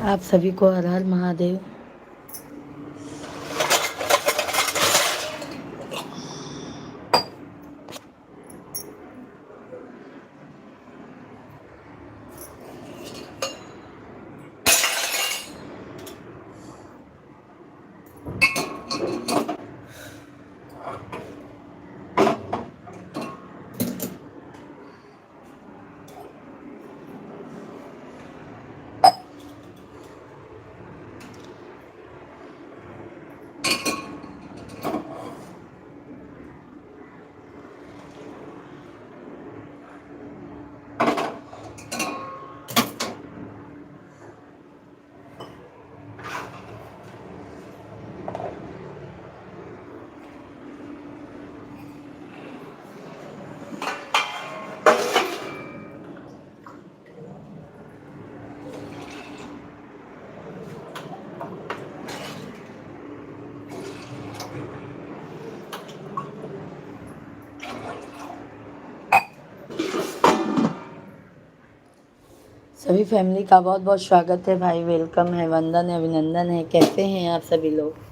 आप सभी को हर हर महादेव। सभी फैमिली का बहुत बहुत स्वागत है भाई, वेलकम है, वंदन है, अभिनंदन है। कैसे हैं आप सभी लोग?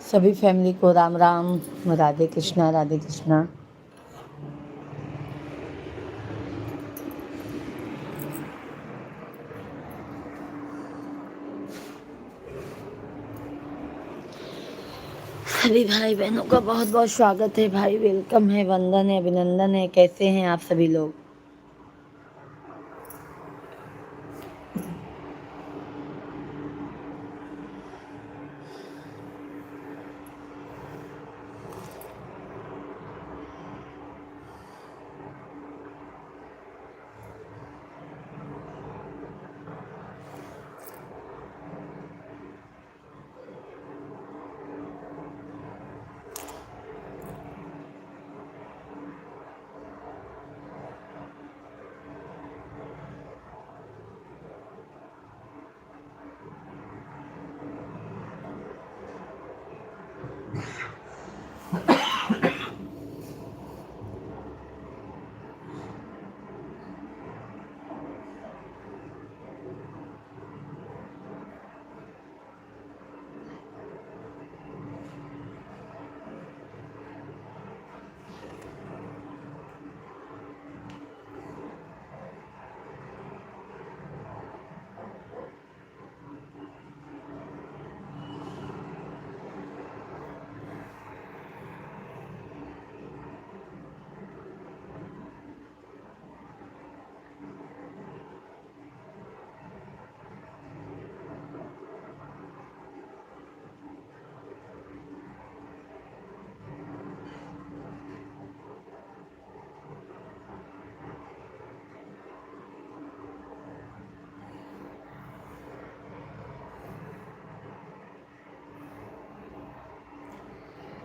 सभी फैमिली को राम राम, राधे कृष्णा, राधे कृष्णा। सभी भाई बहनों का बहुत बहुत स्वागत है भाई, वेलकम है, वंदन है, अभिनंदन है। कैसे हैं आप सभी लोग?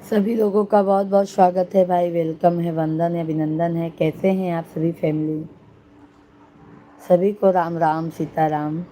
सभी लोगों का बहुत बहुत स्वागत है भाई, वेलकम है, वंदन है, अभिनंदन है। कैसे हैं आप सभी फैमिली? सभी को राम राम, सीताराम।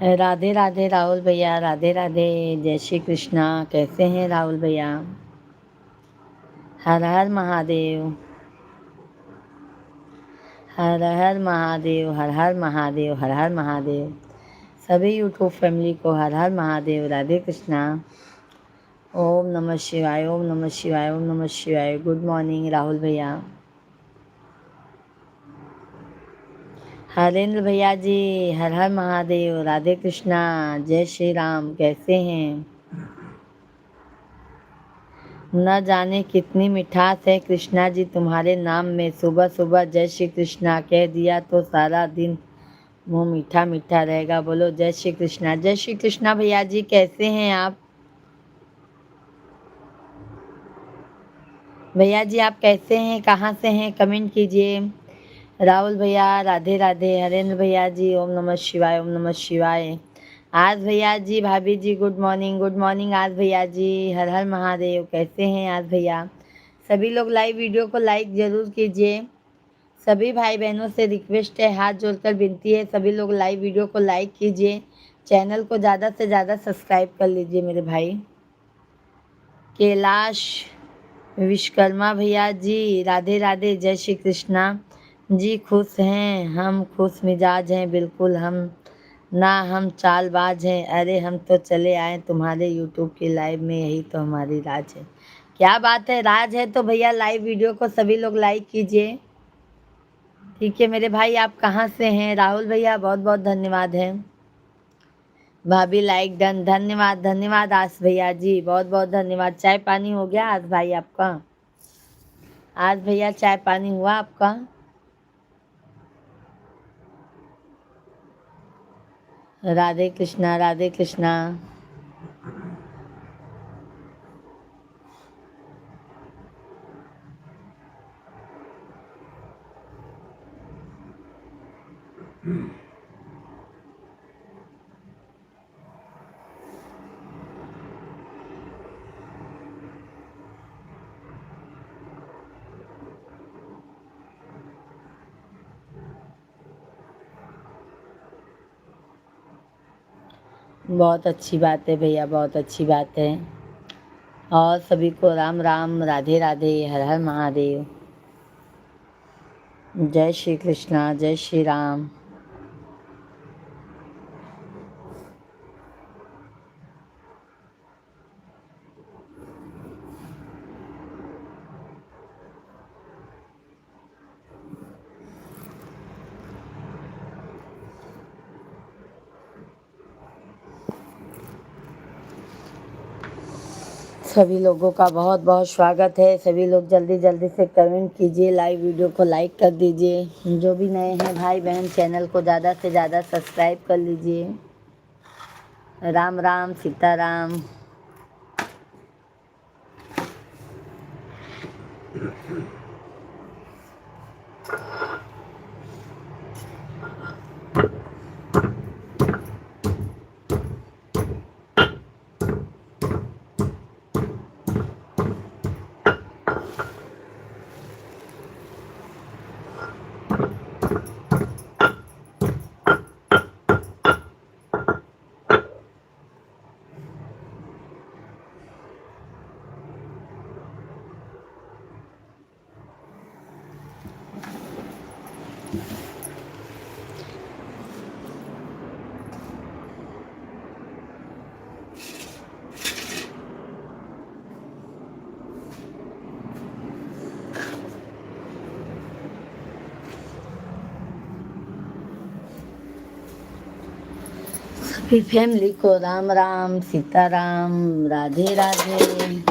राधे राधे राहुल भैया, राधे राधे, जय श्री कृष्णा। कैसे हैं राहुल भैया? हर हर महादेव, हर हर महादेव, हर हर महादेव, हर हर महादेव। सभी यूट्यूब फैमिली को हर हर महादेव, राधे कृष्णा। ओम नमः शिवाय, ओम नमः शिवाय, ओम नमः शिवाय। गुड मॉर्निंग राहुल भैया, हरेंद्र भैया जी, हर हर महादेव, राधे कृष्णा, जय श्री राम। कैसे हैं? न जाने कितनी मिठास है कृष्णा जी तुम्हारे नाम में। सुबह सुबह जय श्री कृष्णा कह दिया तो सारा दिन मुँह मीठा मीठा रहेगा। बोलो जय श्री कृष्णा। जय श्री कृष्णा भैया जी, कैसे हैं आप? भैया जी आप कैसे हैं, कहाँ से हैं, कमेंट कीजिए। राहुल भैया राधे राधे, हरेंद्र भैया जी ओम नमः शिवाय, ओम नमः शिवाय। आज भैया जी, भाभी जी गुड मॉर्निंग, गुड मॉर्निंग आज भैया जी, हर हर महादेव। कैसे हैं आज भैया? सभी लोग लाइव वीडियो को लाइक ज़रूर कीजिए। सभी भाई बहनों से रिक्वेस्ट है, हाथ जोड़कर विनती है, सभी लोग लाइव वीडियो को लाइक कीजिए, चैनल को ज़्यादा से ज़्यादा सब्सक्राइब कर लीजिए मेरे भाई। कैलाश विश्वकर्मा भैया जी राधे राधे, जय श्री कृष्णा जी। खुश हैं हम, खुश मिजाज हैं बिल्कुल हम ना, हम चालबाज हैं। अरे हम तो चले आए तुम्हारे यूट्यूब की लाइव में, यही तो हमारी राज है। क्या बात है, राज है तो भैया लाइव वीडियो को सभी लोग लाइक कीजिए। ठीक है मेरे भाई, आप कहाँ से हैं? राहुल भैया बहुत बहुत धन्यवाद है। भाभी लाइक डन, धन्यवाद धन्यवाद आस भैया जी, बहुत बहुत धन्यवाद। चाय पानी हो गया आज भाई आपका? आज भैया चाय पानी हुआ आपका? राधे कृष्णा, राधे कृष्णा। बहुत अच्छी बात है भैया, बहुत अच्छी बात है। और सभी को राम राम, राधे राधे, हर हर महादेव, जय श्री कृष्णा, जय श्री राम। सभी लोगों का बहुत बहुत स्वागत है। सभी लोग जल्दी जल्दी से कमेंट कीजिए, लाइव वीडियो को लाइक कर दीजिए। जो भी नए हैं भाई बहन, चैनल को ज़्यादा से ज़्यादा सब्सक्राइब कर लीजिए। राम राम सीताराम। सभी फैमिली को राम राम सीताराम, राधे राधे।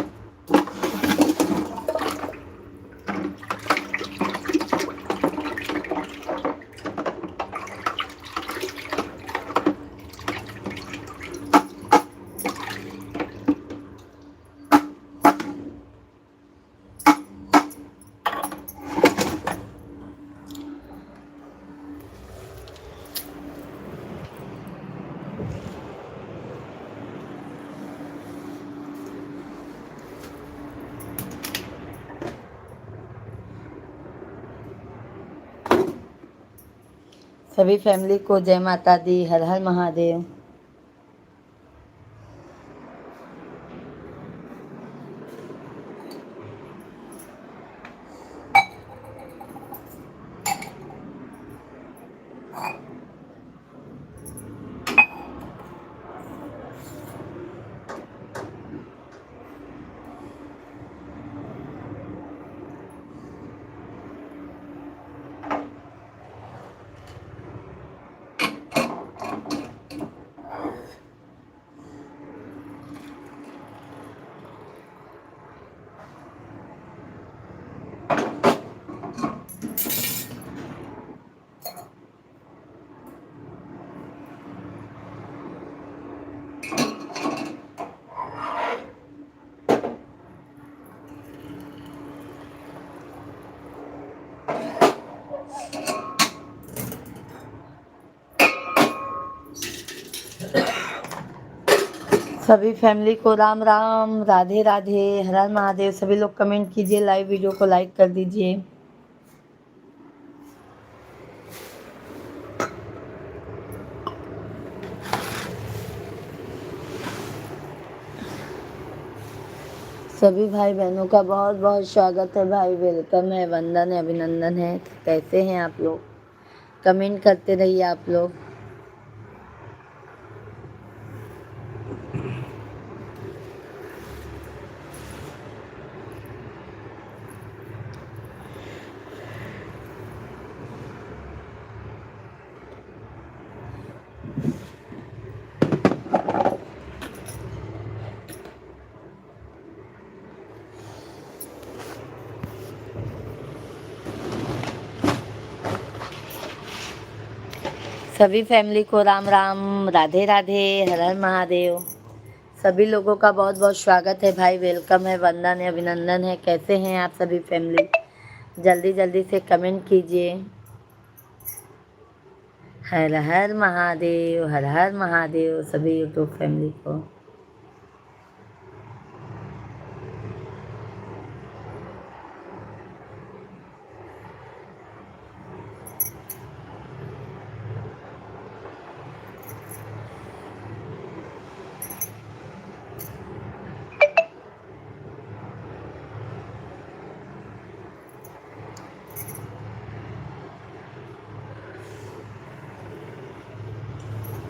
सभी फैमिली को जय माता दी, हर हर महादेव। सभी फैमिली को राम राम, राधे राधे, हर हर महादेव। सभी लोग कमेंट कीजिए, लाइव वीडियो को लाइक कर दीजिए। सभी भाई बहनों का बहुत बहुत स्वागत है भाई, वेलकम है, वंदन है, अभिनंदन है। कैसे हैं आप लोग? कमेंट करते रहिए आप लोग। सभी फैमिली को राम राम, राधे राधे, हर हर महादेव। सभी लोगों का बहुत बहुत स्वागत है भाई, वेलकम है, वंदन है, अभिनंदन है। कैसे हैं आप सभी फैमिली? जल्दी जल्दी से कमेंट कीजिए। हर हर महादेव, हर हर महादेव सभी यूट्यूब फैमिली को।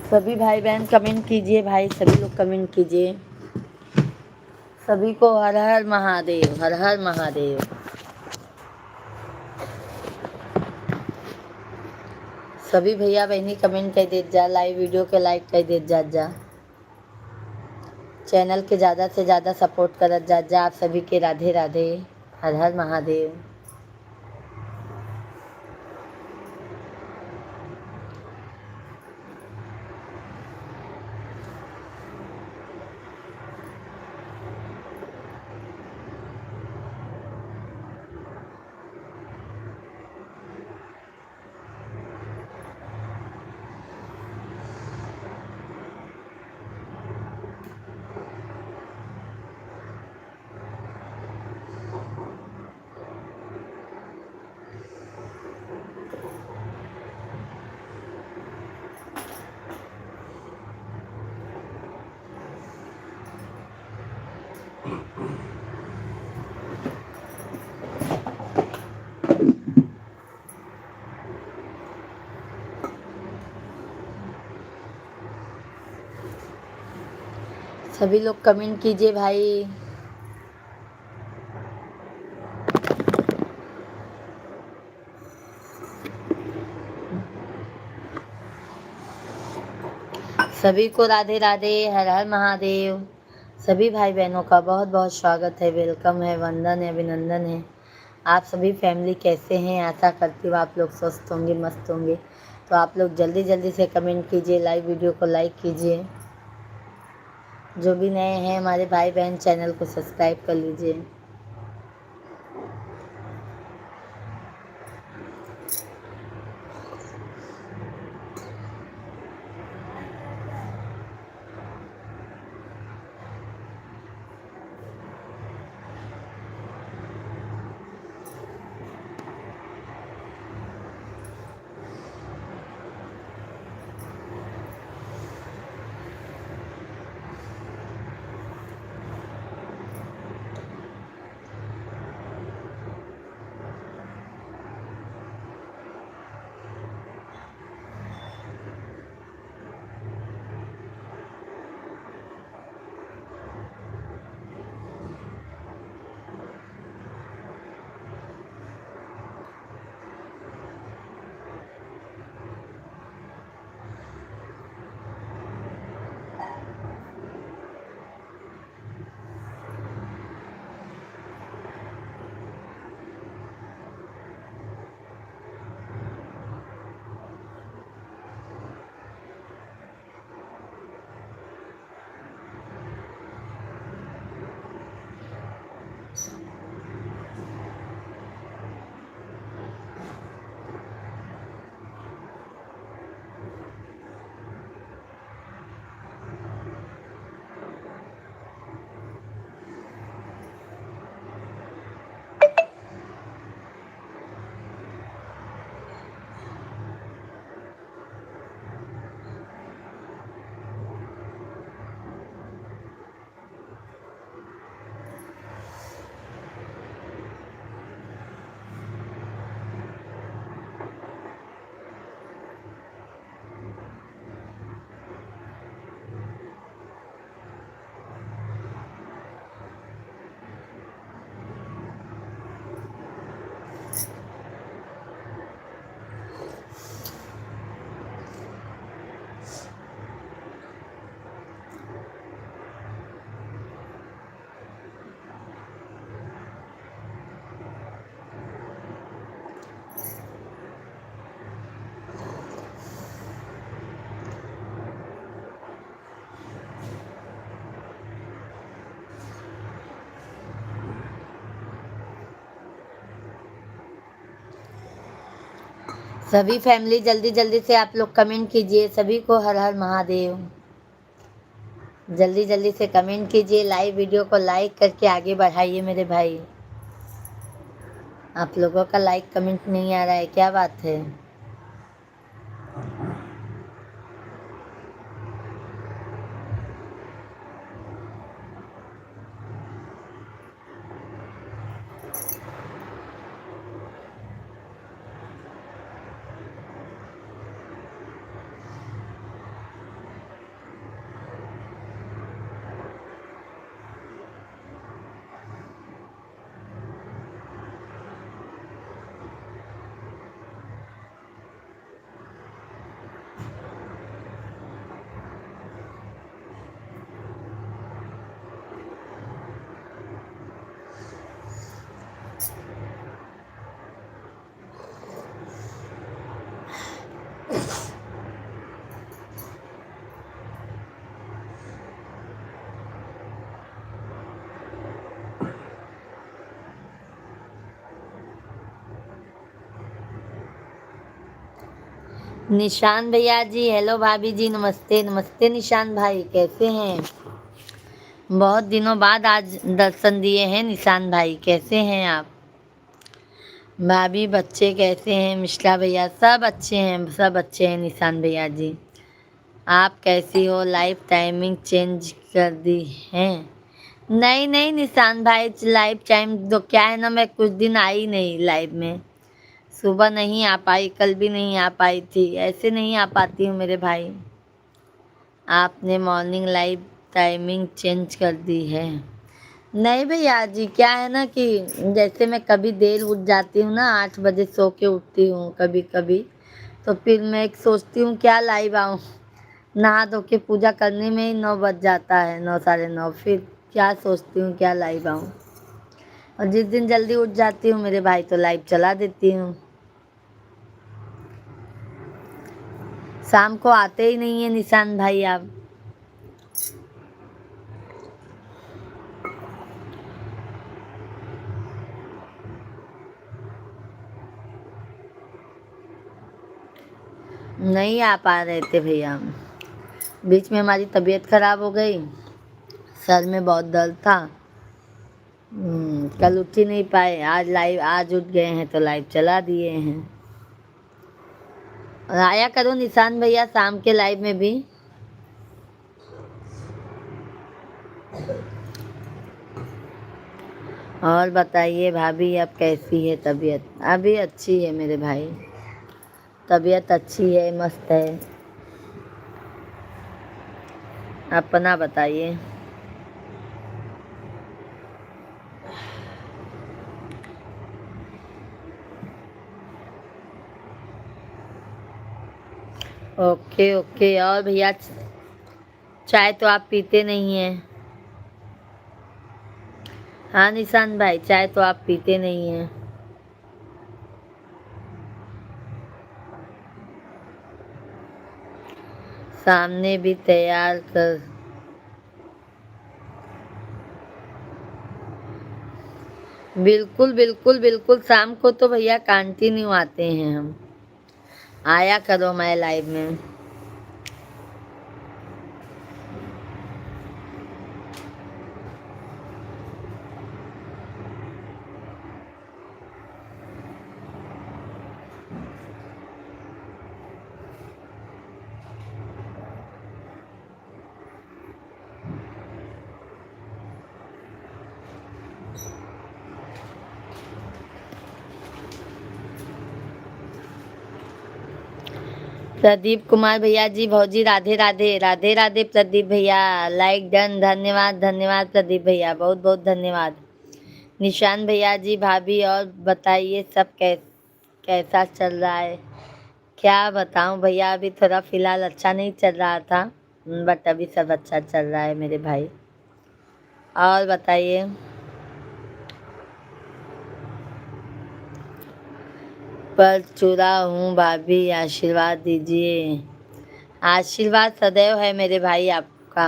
सभी भाई बहन कमेंट कीजिए भाई, सभी लोग कमेंट कीजिए। सभी को हर हर महादेव, हर हर महादेव। सभी भैया बहनी कमेंट कर देत जा, लाइव वीडियो के लाइक कर देत जा। चैनल के ज़्यादा से ज़्यादा सपोर्ट करत जा। आप सभी के राधे राधे, हर हर महादेव। सभी लोग कमेंट कीजिए भाई। सभी को राधे राधे, हर हर महादेव। सभी भाई बहनों का बहुत बहुत स्वागत है, वेलकम है, वंदन है, अभिनंदन है। आप सभी फैमिली कैसे हैं? आशा करती हूँ आप लोग स्वस्थ होंगे, मस्त होंगे। तो आप लोग जल्दी जल्दी से कमेंट कीजिए, लाइव वीडियो को लाइक कीजिए। जो भी नए हैं हमारे भाई बहन, चैनल को सब्सक्राइब कर लीजिए। सभी फैमिली जल्दी जल्दी से आप लोग कमेंट कीजिए। सभी को हर हर महादेव। जल्दी जल्दी से कमेंट कीजिए, लाइव वीडियो को लाइक करके आगे बढ़ाइए मेरे भाई। आप लोगों का लाइक कमेंट नहीं आ रहा है, क्या बात है। निशान भैया जी, हेलो भाभी जी, नमस्ते नमस्ते। निशान भाई कैसे हैं? बहुत दिनों बाद आज दर्शन दिए हैं। निशान भाई कैसे हैं आप? भाभी बच्चे कैसे हैं? मिश्रा भैया सब अच्छे हैं, सब अच्छे हैं। निशान भैया जी आप कैसी हो? लाइव टाइमिंग चेंज कर दी है? नहीं नहीं निशान भाई, लाइव टाइम तो क्या है ना, मैं कुछ दिन आई नहीं लाइव में। सुबह नहीं आ पाई, कल भी नहीं आ पाई थी, ऐसे नहीं आ पाती हूँ मेरे भाई। आपने मॉर्निंग लाइव टाइमिंग चेंज कर दी है? नहीं भैया जी, क्या है ना कि जैसे मैं कभी देर उठ जाती हूँ ना, 8 बजे सो के उठती हूँ कभी कभी, तो फिर मैं एक सोचती हूँ क्या लाइव आऊँ। नहा धो के पूजा करने में ही 9 बज जाता है, 9 साढ़े 9। फिर क्या सोचती हूँ क्या लाइव आऊँ। और जिस दिन जल्दी उठ जाती हूँ मेरे भाई तो लाइव चला देती हूँ। शाम को आते ही नहीं है निशान भाई आप। नहीं आ पा रहे थे भैया, बीच में हमारी तबीयत खराब हो गई, सर में बहुत दर्द था। कल उठ ही नहीं पाए, आज उठ गए हैं तो लाइव चला दिए हैं। और आया करो निशान भैया शाम के लाइव में भी। और बताइए भाभी अब कैसी है तबीयत? अभी अच्छी है मेरे भाई, तबीयत अच्छी है, मस्त है। अपना बताइए। Okay okay. और भैया चाय तो आप पीते नहीं हैं? हाँ निशान भाई, चाय तो आप पीते नहीं हैं। सामने भी तैयार कर। बिल्कुल बिल्कुल बिल्कुल, शाम को तो भैया कंटिन्यू आते हैं हम। आया करो मैं लाइव में। प्रदीप कुमार भैया जी, भौजी राधे राधे। राधे राधे प्रदीप भैया, लाइक डन, धन्यवाद धन्यवाद प्रदीप भैया, बहुत बहुत धन्यवाद। निशान भैया जी, भाभी और बताइए सब कैसा चल रहा है? क्या बताऊं भैया, अभी थोड़ा फिलहाल अच्छा नहीं चल रहा था, बट अभी सब अच्छा चल रहा है मेरे भाई। और बताइए। पर चूरा हूँ भाभी, आशीर्वाद दीजिए। आशीर्वाद सदैव है मेरे भाई आपका,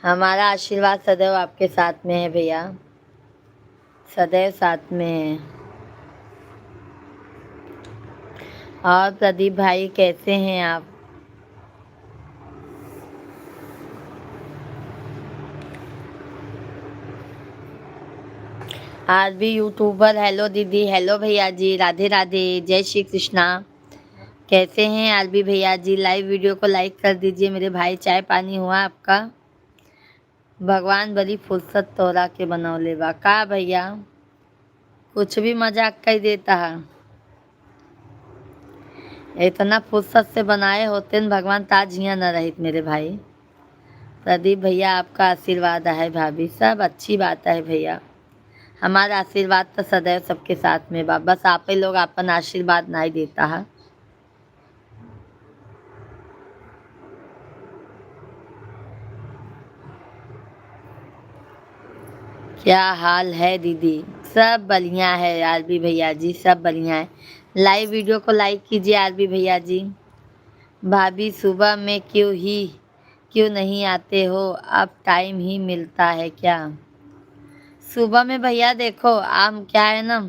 हमारा आशीर्वाद सदैव आपके साथ में है भैया, सदैव साथ में है। और प्रदीप भाई कैसे हैं आप? आज भी यूट्यूबर, हेलो दीदी, हेलो भैया जी, राधे राधे, जय श्री कृष्णा। कैसे हैं आरबी भैया जी? लाइव वीडियो को लाइक कर दीजिए मेरे भाई। चाय पानी हुआ आपका? भगवान बड़ी फुर्सत तोरा के बनौले बा का भैया, कुछ भी मजाक कर देता है। इतना फुर्सत से बनाए होते न भगवान, ताज हियाँ न रहित मेरे भाई। प्रदीप भैया आपका आशीर्वाद है भाभी, सब अच्छी बात है भैया। हमारा आशीर्वाद तो सदैव सबके साथ में बा, बस आप ही लोग अपन आशीर्वाद नहीं देता है। क्या हाल है दीदी? सब बढ़िया है आरबी भैया जी, सब बढ़िया है। लाइव वीडियो को लाइक कीजिए आरबी भैया जी। भाभी सुबह में क्यों नहीं आते हो? अब टाइम ही मिलता है क्या? सुबह में भैया देखो, आम क्या है ना,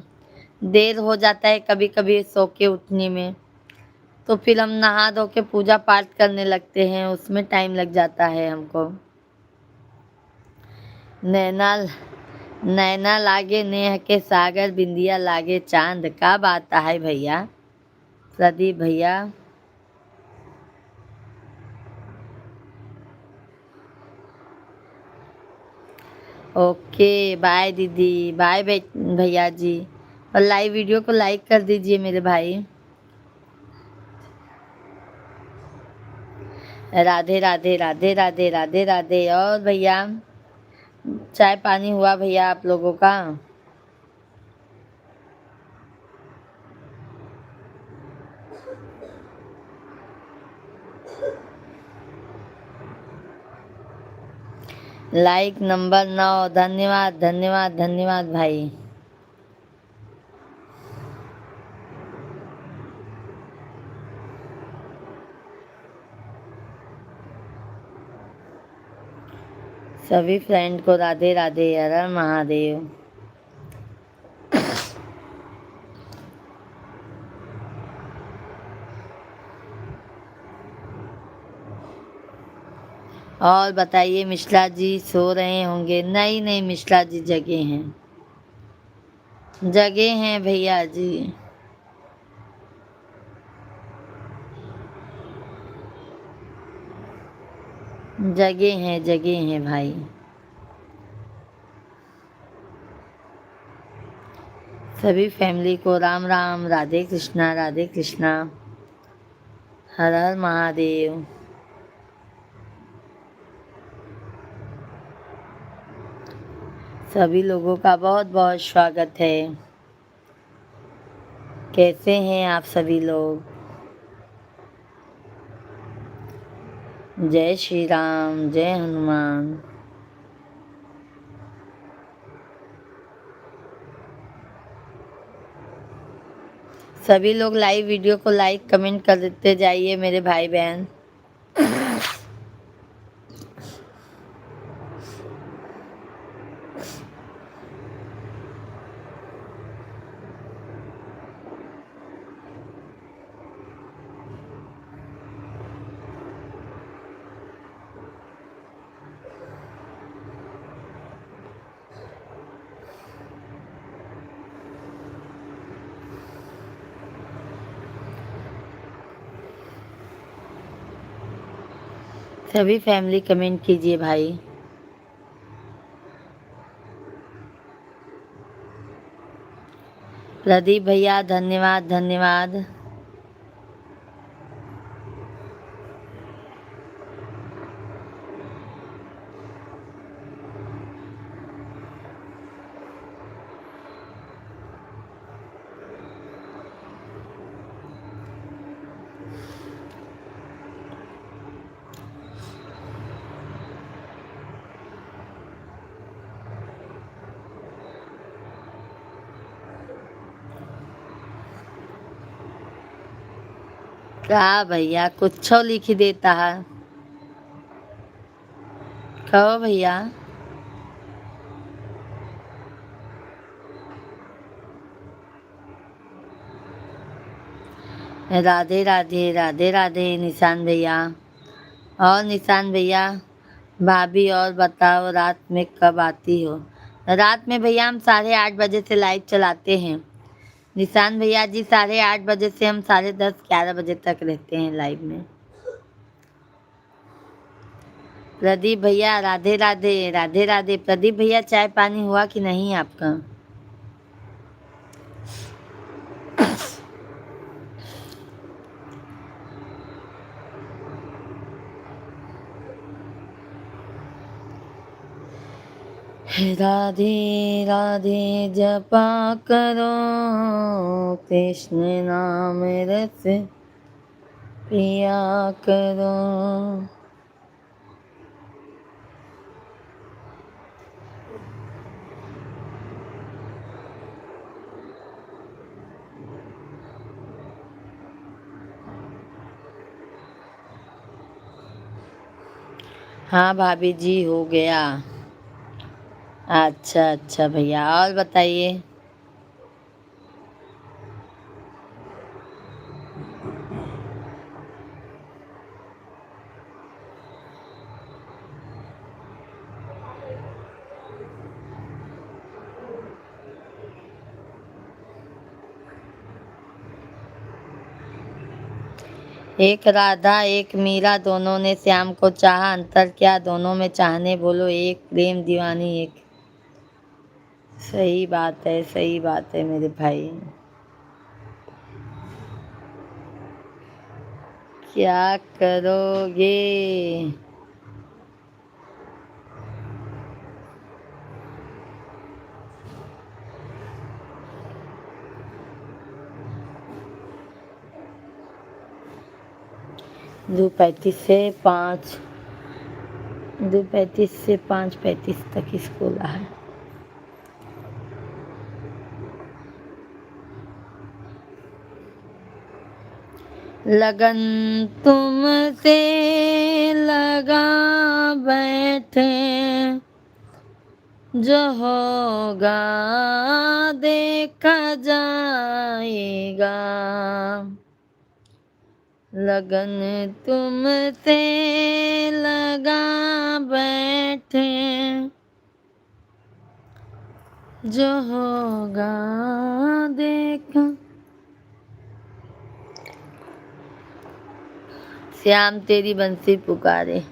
देर हो जाता है कभी कभी सो के उठने में, तो फिर हम नहा धो के पूजा पाठ करने लगते हैं, उसमें टाइम लग जाता है हमको। नैना नैना लागे नेह के सागर, बिंदिया लागे चांद, का बात है भैया? प्रदीप भैया ओके, बाय दीदी, बाय भैया जी। और लाइव वीडियो को लाइक कर दीजिए मेरे भाई। राधे राधे राधे राधे राधे राधे। और भैया चाय पानी हुआ भैया आप लोगों का? लाइक नंबर 9, धन्यवाद धन्यवाद धन्यवाद भाई। सभी फ्रेंड को राधे राधे, हर हर महादेव। और बताइए, मिश्रा जी सो रहे होंगे? नहीं नहीं मिश्रा जी जगे हैं, जगे हैं भैया जी। जगे हैं भाई। सभी फैमिली को राम राम, राधे कृष्णा राधे कृष्णा, हर हर महादेव। सभी लोगों का बहुत बहुत स्वागत है। कैसे हैं आप सभी लोग? जय श्री राम, जय हनुमान। सभी लोग लाइव वीडियो को लाइक कमेंट कर देते जाइए मेरे भाई बहन। सभी फैमिली कमेंट कीजिए भाई। प्रदीप भैया धन्यवाद धन्यवाद। का भैया कुछ लिख देता है? कहो भैया। राधे राधे राधे राधे निशान भैया। और निशान भैया, भाभी और बताओ रात में कब आती हो? रात में भैया हम 8:30 बजे से लाइव चलाते हैं। निशान भैया जी 8:30 बजे से हम 10:30-11 बजे तक रहते हैं लाइव में। प्रदीप भैया राधे राधे राधे राधे। प्रदीप भैया चाय पानी हुआ कि नहीं आपका? राधे राधे जपा करो कृष्ण नाम रस पिया करो। हाँ भाभी जी हो गया। अच्छा अच्छा भैया, और बताइए। एक राधा एक मीरा दोनों ने श्याम को चाहा, अंतर क्या दोनों में चाहने? बोलो एक प्रेम दीवानी एक। सही बात है, सही बात है मेरे भाई। क्या करोगे? दो 35 से 5, 2:35 से 5:35 तक स्कूल है। लगन तुमसे लगा बैठे, जो होगा देखा जाएगा। लगन तुमसे लगा बैठे, जो होगा देखा। श्याम तेरी बंसी पुकारे।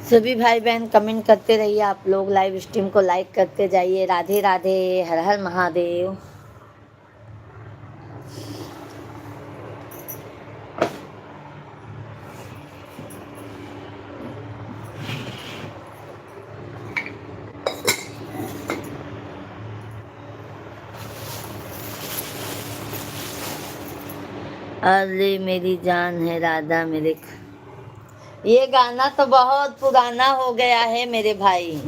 सभी भाई बहन कमेंट करते रहिए, आप लोग लाइव स्ट्रीम को लाइक करते जाइए। राधे राधे, हर हर महादेव। अरे मेरी जान है राधा मेरे ये गाना तो बहुत पुराना हो गया है मेरे भाई।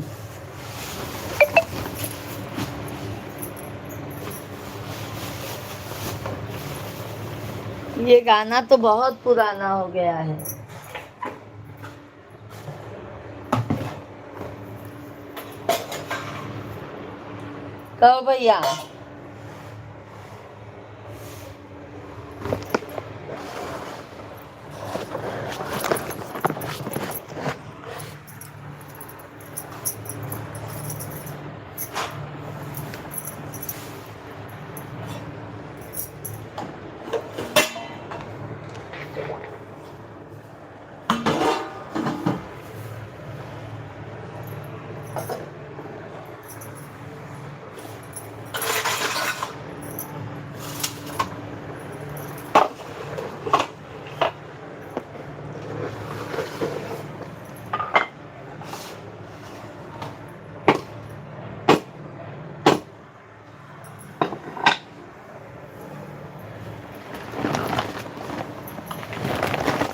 ये गाना तो बहुत पुराना हो गया है। कहो भैया।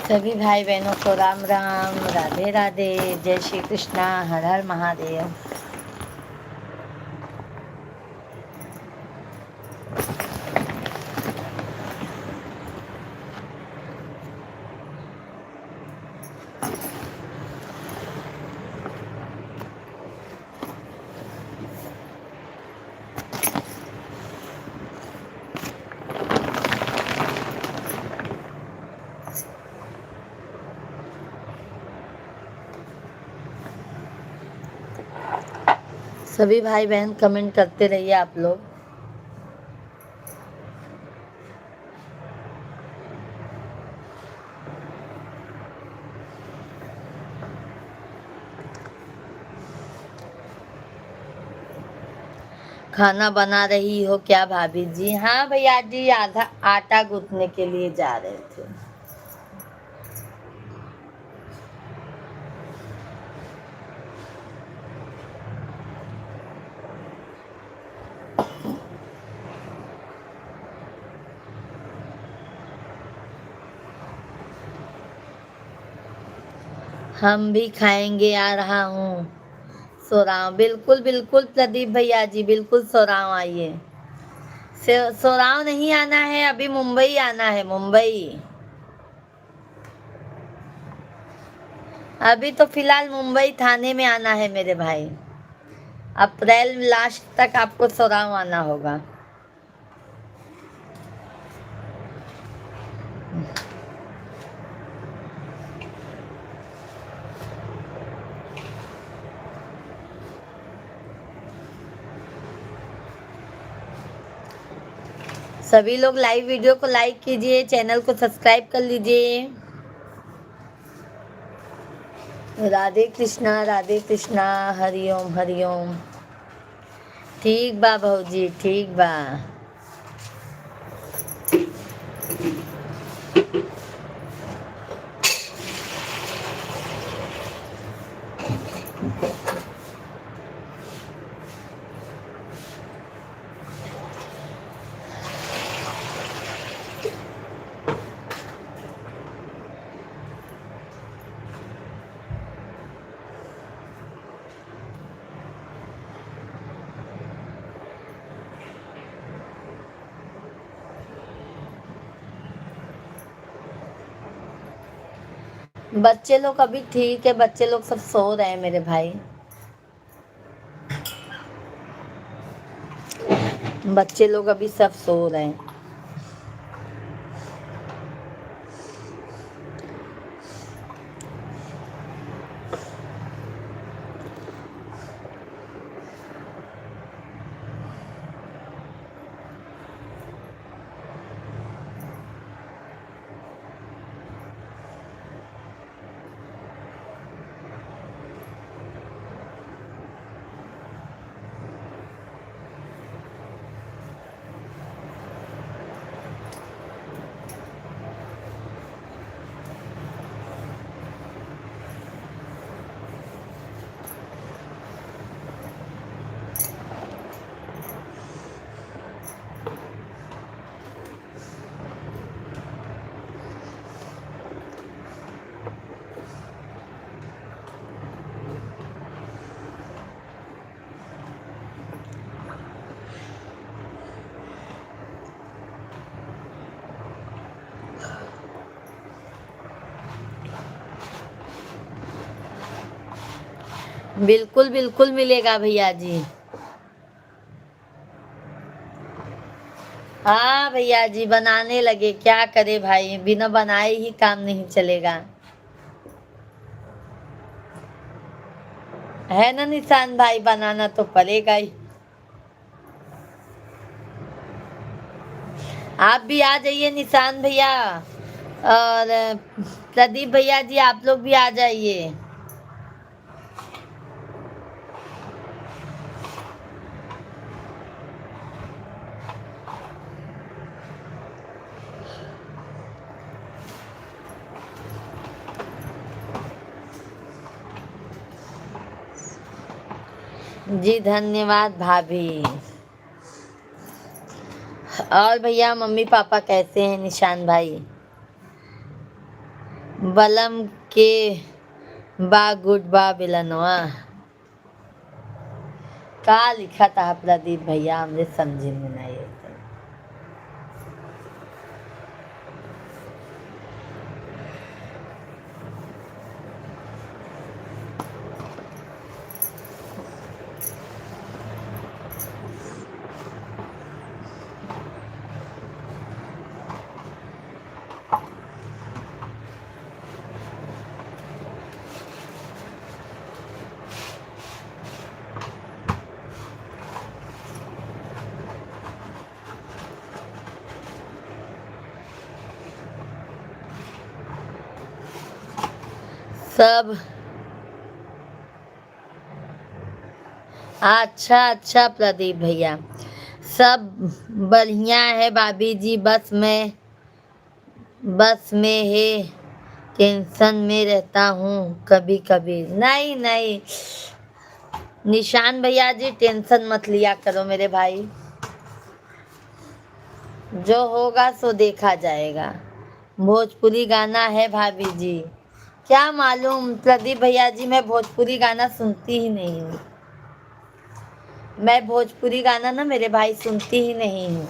सभी भाई बहनों को राम राम, राधे राधे, जय श्री कृष्णा, हर हर महादेव। सभी भाई बहन कमेंट करते रहिए आप लोग। खाना बना रही हो क्या भाभी जी? हाँ भैया जी, आधा आटा गूंथने के लिए जा रहे थे। हम भी खाएंगे, आ रहा हूँ। सोराव, बिल्कुल बिल्कुल प्रदीप भैया जी, बिल्कुल सोराव आइए। सोराव नहीं आना है, अभी मुंबई आना है, मुंबई। अभी तो फिलहाल मुंबई थाने में आना है मेरे भाई। अप्रैल लास्ट तक आपको सोराव आना होगा। सभी लोग लाइव वीडियो को लाइक कीजिए, चैनल को सब्सक्राइब कर लीजिए। राधे कृष्णा, हरिओम हरिओम। ठीक बा भौजी, ठीक बा। बच्चे लोग अभी ठीक है, बच्चे लोग सब सो रहे हैं मेरे भाई। बच्चे लोग अभी सब सो रहे हैं। बिल्कुल बिल्कुल मिलेगा भैया जी। हाँ भैया जी बनाने लगे, क्या करे भाई, बिना बनाए ही काम नहीं चलेगा। है ना निशान भाई, बनाना तो पड़ेगा ही। आप भी आ जाइए निशान भैया, और प्रदीप भैया जी आप लोग भी आ जाइए। जी धन्यवाद भाभी। और भैया मम्मी पापा कैसे हैं निशान भाई? बलम के बा गुड बा बिलनवा का लिखा था प्रदीप भैया, हमने समझे में नहीं है। सब अच्छा अच्छा प्रदीप भैया, सब बढ़िया है भाभी जी, बस मैं है टेंशन में रहता हूँ कभी कभी। नहीं नहीं निशान भैया जी टेंशन मत लिया करो मेरे भाई, जो होगा सो देखा जाएगा। भोजपुरी गाना है भाभी जी, क्या मालूम प्रदीप भैया जी, मैं भोजपुरी गाना सुनती ही नहीं हूँ। मैं भोजपुरी गाना ना मेरे भाई सुनती ही नहीं हूँ।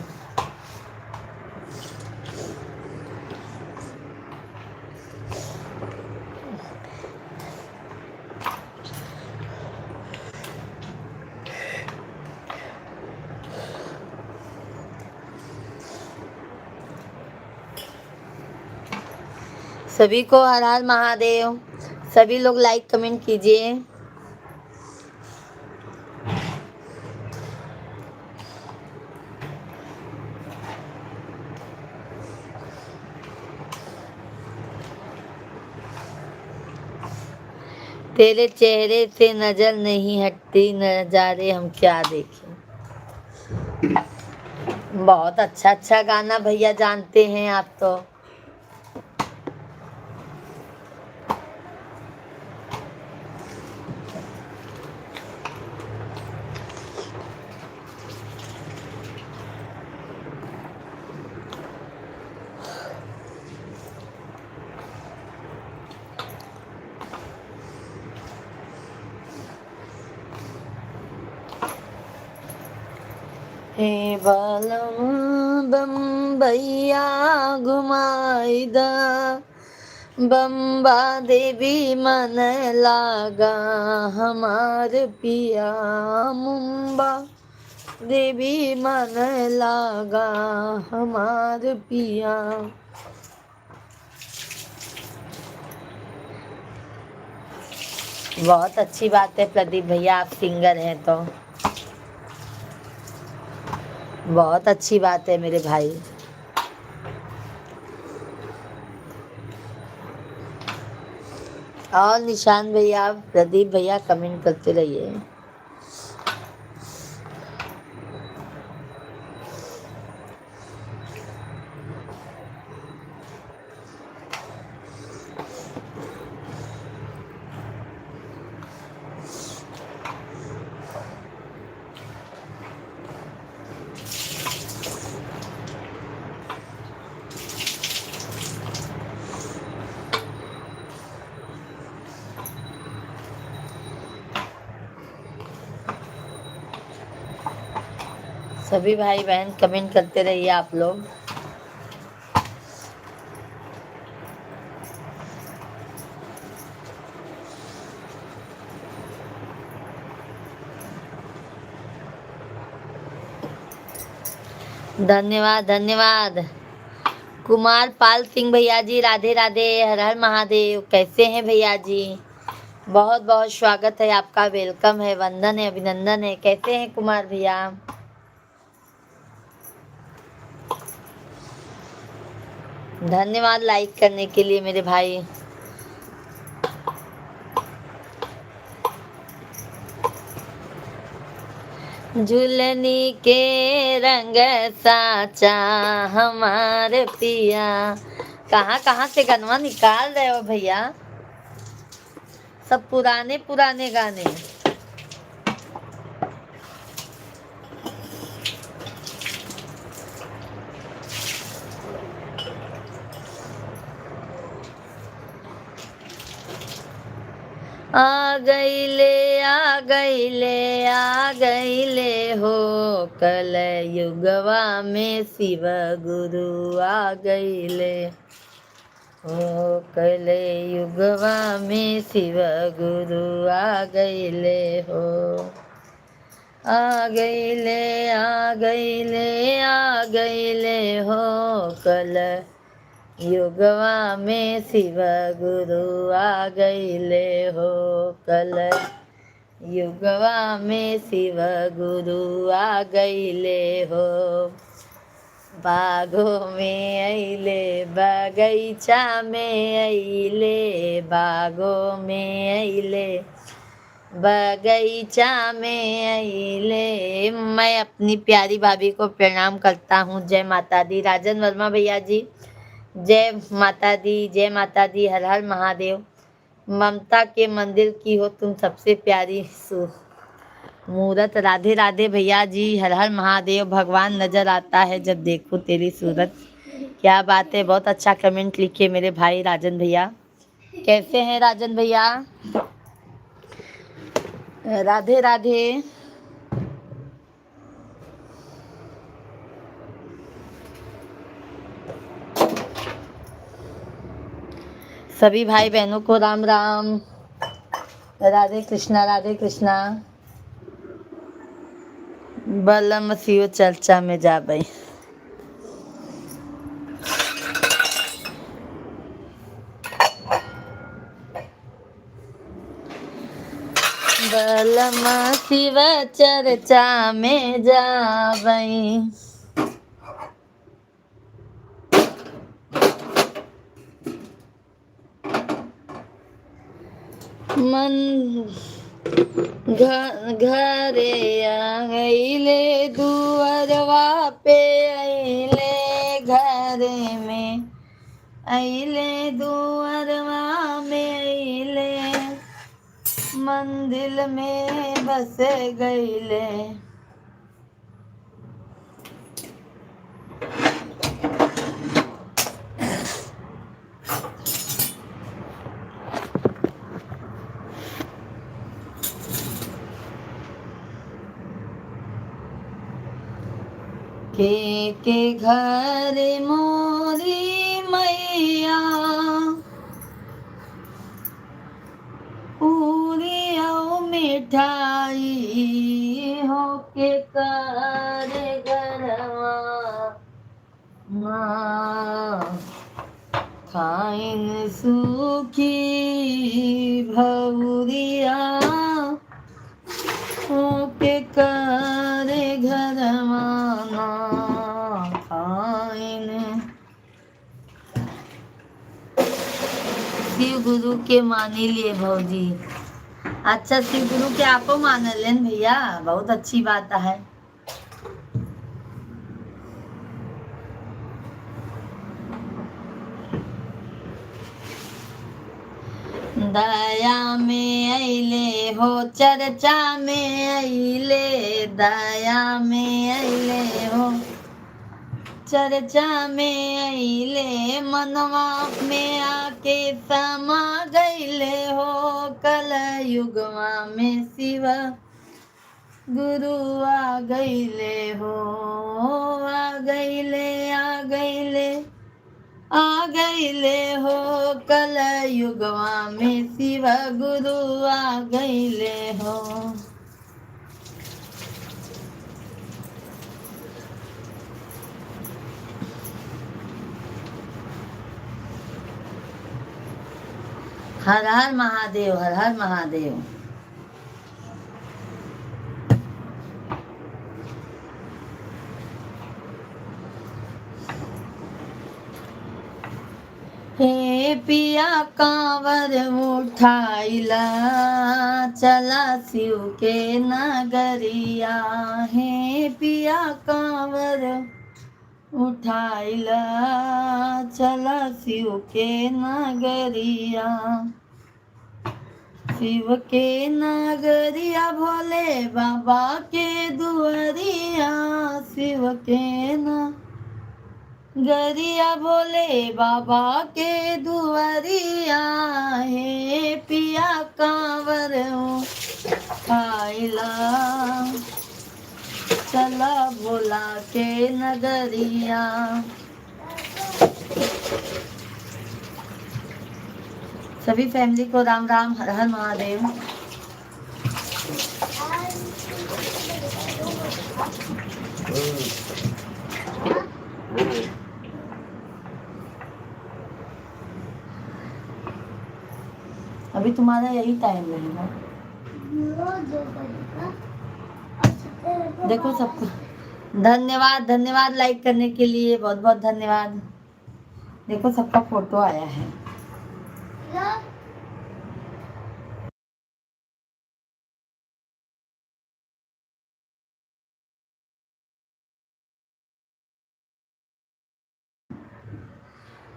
सभी को हर हर महादेव। सभी लोग लाइक कमेंट कीजिए। तेरे चेहरे से नजर नहीं हटती, नजारे हम क्या देखें। बहुत अच्छा अच्छा गाना भैया जानते हैं आप तो। हे बालम बम्बैया घुमाईदा, बम्बा देवी मन लागा हमार पिया, मुम्बा देवी मन लागा हमार पिया। बहुत अच्छी बात है प्रदीप भैया, आप सिंगर हैं तो बहुत अच्छी बात है मेरे भाई। और निशान भैया प्रदीप भैया कमेंट करते रहिए। सभी भाई बहन कमेंट करते रहिए आप लोग। धन्यवाद धन्यवाद। कुमार पाल सिंह भैया जी, राधे राधे, हर हर महादेव। कैसे हैं भैया जी? बहुत बहुत स्वागत है आपका, वेलकम है, वंदन है, अभिनंदन है। कैसे हैं कुमार भैया? धन्यवाद लाइक करने के लिए मेरे भाई। झुलनी के रंग साचा हमारे पिया। कहाँ कहाँ से गनवा निकाल रहे हो भैया? सब पुराने पुराने गाने। आ गईले आ गईले आ गईले हो, कल युगवा में शिव गुरु आ गईले हो, कल युगवा में शिव गुरु आ गईले हो। आ गईले आ गईले आ गईले हो, कल युगवा में शिव गुरु आ गईले हो, कल युगवा में शिव गुरु आ गईले हो। बागों में अइले बगीचा में अइले, बागों में अइले बगीचा में अइले। मैं अपनी प्यारी भाभी को प्रणाम करता हूँ। जय माता दी। राजन वर्मा भैया जी, जय माता दी, जय माता दी, हर हर महादेव। ममता के मंदिर की हो तुम सबसे प्यारी मूरत। राधे राधे भैया जी, हर हर महादेव। भगवान नजर आता है जब देखो तेरी सूरत। क्या बात है, बहुत अच्छा कमेंट लिखे मेरे भाई राजन भैया। कैसे हैं राजन भैया? राधे राधे। सभी भाई बहनों को राम राम, राधे कृष्णा, राधे कृष्णा। बलम सियो चर्चा में जा भाई। बलम शिव चर्चा में जावई, मन घरे आइले दुअरवा पे अइले, घरे में अइले दुअरवा में अइले, मंदिर में बस गईले। के घर मोरी मैया, पूरी औ मिठाई हो के कर घरवा, माँ खाइन सुखी भौरिया हो के कर घरवा, खाइन। शिव गुरु के मानी लिए भौजी। अच्छा, शिव गुरु के आपो मान लेन भैया, बहुत अच्छी बात है। दया में अइले हो चर्चा में अइले, दया में अइले हो चर्चा में अइले, मनवा में आके समा गईले हो, कल युगवा में शिव गुरु आ गईले हो। आ गईले आ गईले आ गईले हो, कल युगवा में शिव गुरु आ गईले हो। हर हर महादेव, हर हर महादेव। हे पिया कांवर उठाइला, चला शिव के नगरिया। हे पिया कांवर उठाइला, चला शिव के नगरिया। शिव के नगरिया भोले बाबा के दुआरिया। शिव के नगरिया भोले बाबा के दुआरिया। हे पिया कांवर उठाइला, चला भोला के नगरिया। सभी फैमिली को राम राम, हर हर महादेव। अभी तुम्हारा यही टाइम रहेगा। देखो सबको धन्यवाद, धन्यवाद लाइक करने के लिए, बहुत बहुत धन्यवाद। देखो सबका फोटो आया है।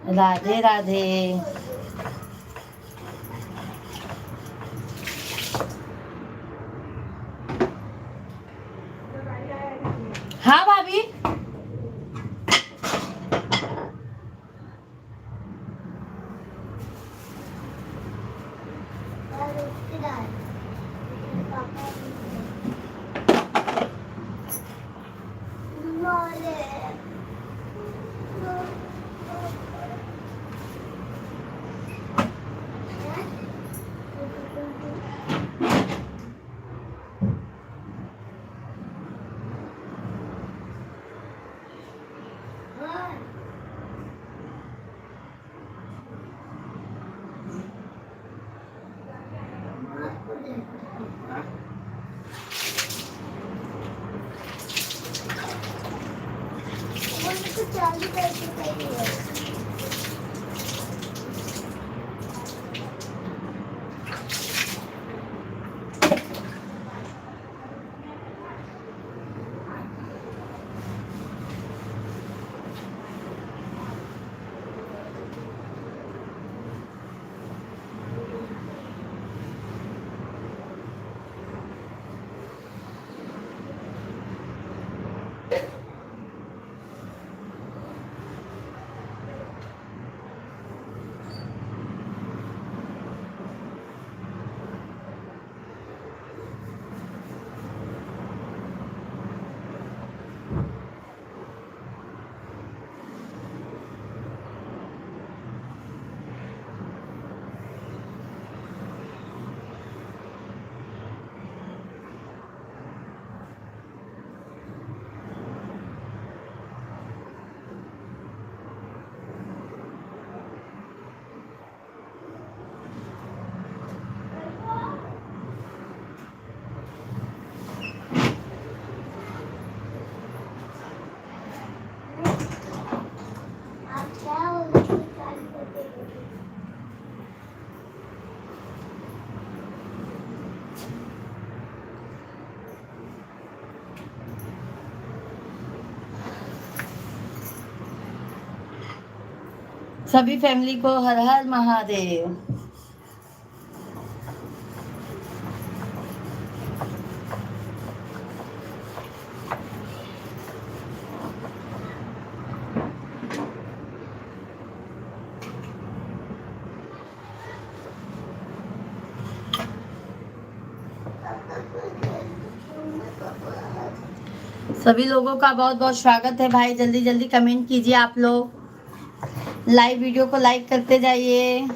राधे राधे। हाँ भाभी, सभी फैमिली को हर हर महादेव। सभी लोगों का बहुत बहुत स्वागत है भाई। जल्दी जल्दी कमेंट कीजिए आप लोग, लाइव वीडियो को लाइक करते जाइए।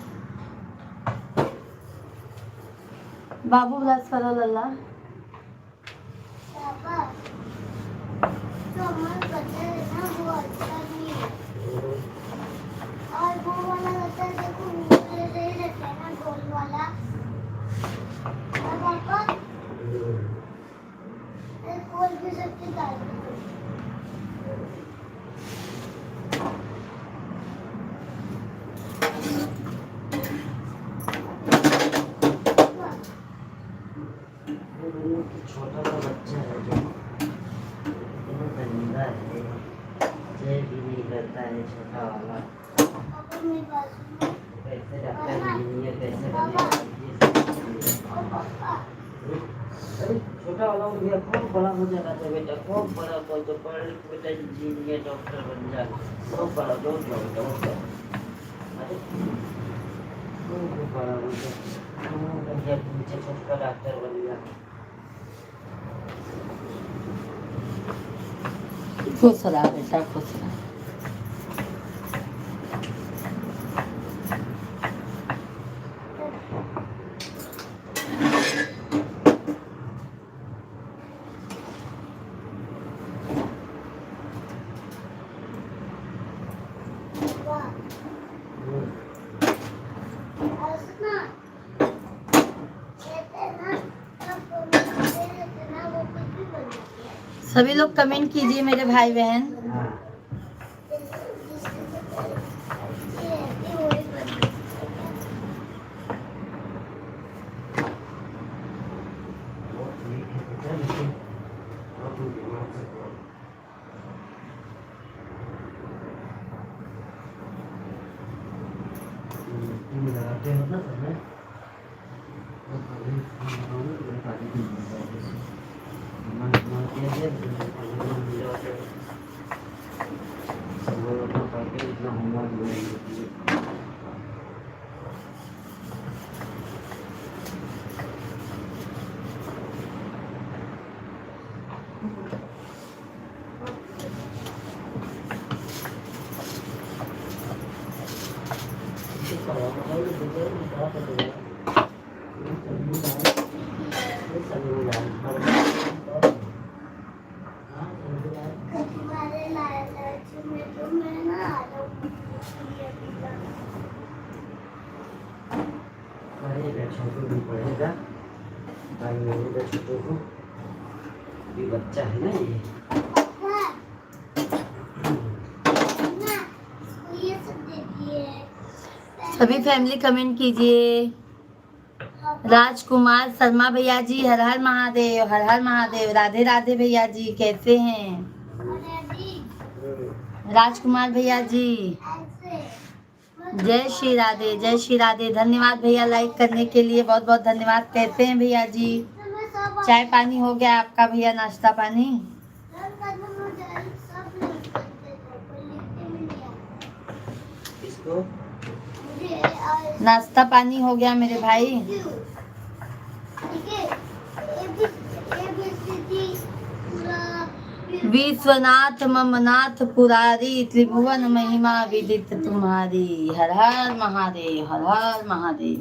बाबू ब्रश करो लल्ला। और वो वाला बच्चा देखो, छोटा सा बच्चा है जो इतना गंदा है, जय भी नहीं करता है छोटा वाला। कैसे डॉक्टर इंजीनियर कैसे बनेगा अरे छोटा वाला हो गया, खूब बड़ा हो जाना था बेटा, खूब बड़ा हो तो पढ़ लिख बेटा इंजीनियर डॉक्टर बन जा, खूब बड़ा दौड़ जाओ बेटा उठ जाओ। अरे खूब बड़ा हो गया, नीचे छोटा डॉक्टर बन गया। खुश रहा बेटा, खुश रहा। सभी लोग कमेंट कीजिए मेरे भाई बहन। पढ़ेगा भाई, मेरे छोटू को भी बच्चा है ना ये। सभी फैमिली कमेंट कीजिए। राजकुमार शर्मा भैया जी हर हर महादेव, हर हर महादेव। राधे राधे भैया जी, कैसे हैं राजकुमार भैया जी? जय श्री राधे, जय श्री राधे। धन्यवाद भैया लाइक करने के लिए, बहुत बहुत धन्यवाद। कैसे हैं भैया जी? चाय पानी हो गया आपका भैया, नाश्ता पानी? इसको नाश्ता पानी हो गया मेरे भाई? विश्वनाथ ममनाथ पुरारी, त्रिभुवन महिमा विदित तुम्हारी। हर हर महादेव, हर हर महादेव।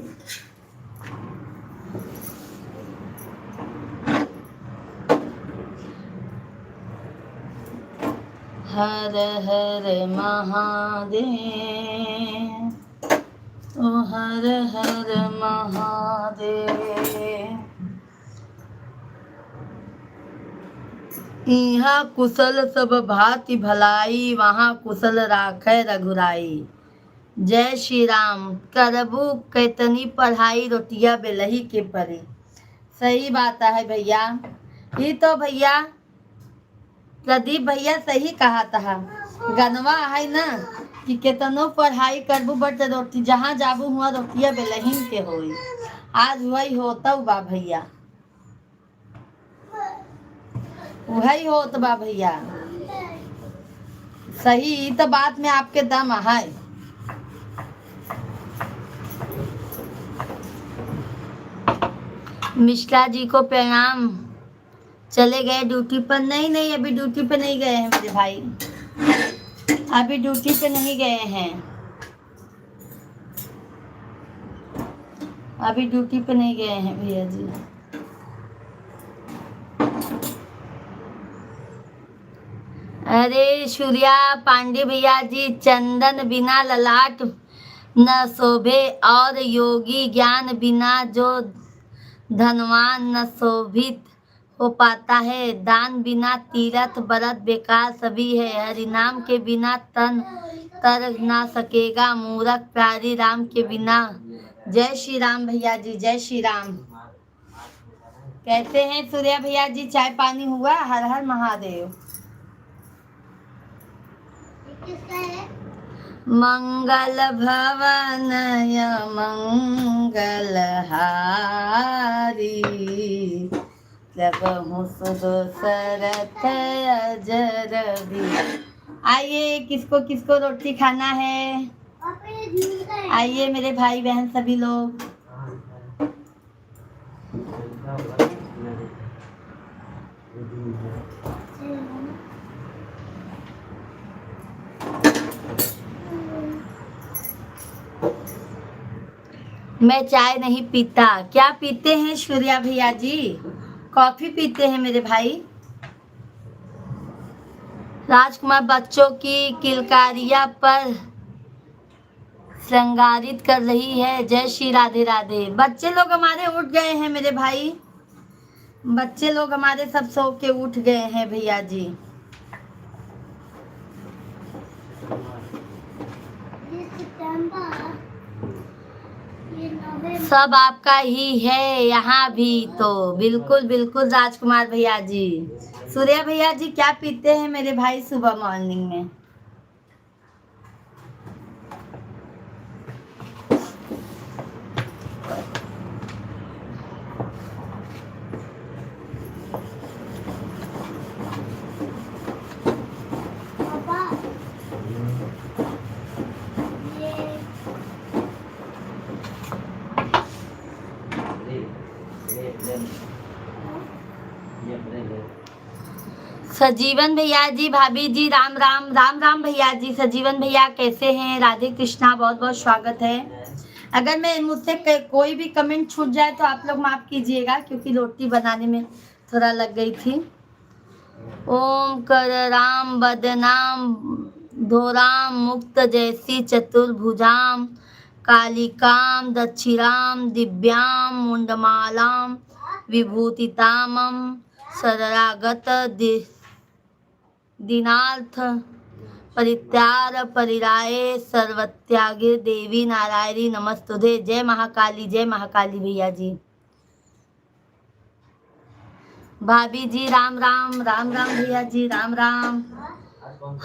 हर हर महादेव, ओ हर हर महादेव। यहाँ कुशल सब भांति भलाई, वहाँ कुशल राखै रघुराई। जय श्री राम। करबू कैतनी पढ़ाई, रोटिया बेलही के परी। सही बात है भैया, ये तो भैया प्रदीप भैया सही कहा था। गनवा है ना कि केतनो पढ़ाई करबू बट रोटी जहाँ जाबू हुआ रोटिया बेलहीन के होई। आज वही होता बा भैया, वही होत बा भैया। सही तो बात में आपके दम है। मिश्रा जी को प्रणाम। चले गए ड्यूटी पर? नहीं नहीं, अभी ड्यूटी पे नहीं गए हैं मेरे भाई, अभी ड्यूटी पे नहीं गए हैं, अभी ड्यूटी पे नहीं गए हैं भैया जी। अरे सूर्या पांडे भैया जी, चंदन बिना ललाट न शोभे, और योगी ज्ञान बिना जो धनवान न शोभित हो पाता है। दान बिना तीरथ व्रत बेकार सभी है। हरिनाम के बिना तन तर ना सकेगा, मूरख प्यारी राम के बिना। जय श्री राम भैया जी, जय श्री राम। कैसे हैं सूर्या भैया जी? चाय पानी हुआ? हर हर महादेव। किसका है? मंगल भवनय मंगल हारी, प्रभु सुदशरथ अजर भी। आइए, किसको किसको रोटी खाना है? पापा ये दूध का है। आइए मेरे भाई बहन सभी लोग। मैं चाय नहीं पीता। क्या पीते हैं सूर्या भैया जी? कॉफी पीते हैं मेरे भाई। राजकुमार बच्चों की किलकारियां पर श्रृंगारित कर रही है। जय श्री राधे राधे। बच्चे लोग हमारे उठ गए हैं मेरे भाई, बच्चे लोग हमारे सब सो के उठ गए हैं भैया जी। ये सितंबर, ये नवंबर। सब आपका ही है यहाँ भी तो। बिल्कुल बिल्कुल राजकुमार भैया जी। सूर्या भैया जी क्या पीते हैं मेरे भाई सुबह मॉर्निंग में? पापा सजीवन भैया जी, भाभी जी, राम राम। राम राम भैया जी। सजीवन भैया कैसे हैं? राधे कृष्णा, बहुत बहुत स्वागत है। अगर मैं मुझसे कोई भी कमेंट छूट जाए तो आप लोग माफ कीजिएगा, क्योंकि रोटी बनाने में थोड़ा लग गई थी। ओम कर राम बदनाम धोराम मुक्त जैसी चतुर्भुजाम कालिकाम दक्षिणाम दिव्याम मुंडमालाम विभूतितामम शरणागत दीनार्थ परित्याग परिराय सर्वत्यागे देवी नारायणी नमस्तुते। जय महाकाली, जय महाकाली भैया जी। भाभी जी राम राम। राम राम भैया जी, राम राम।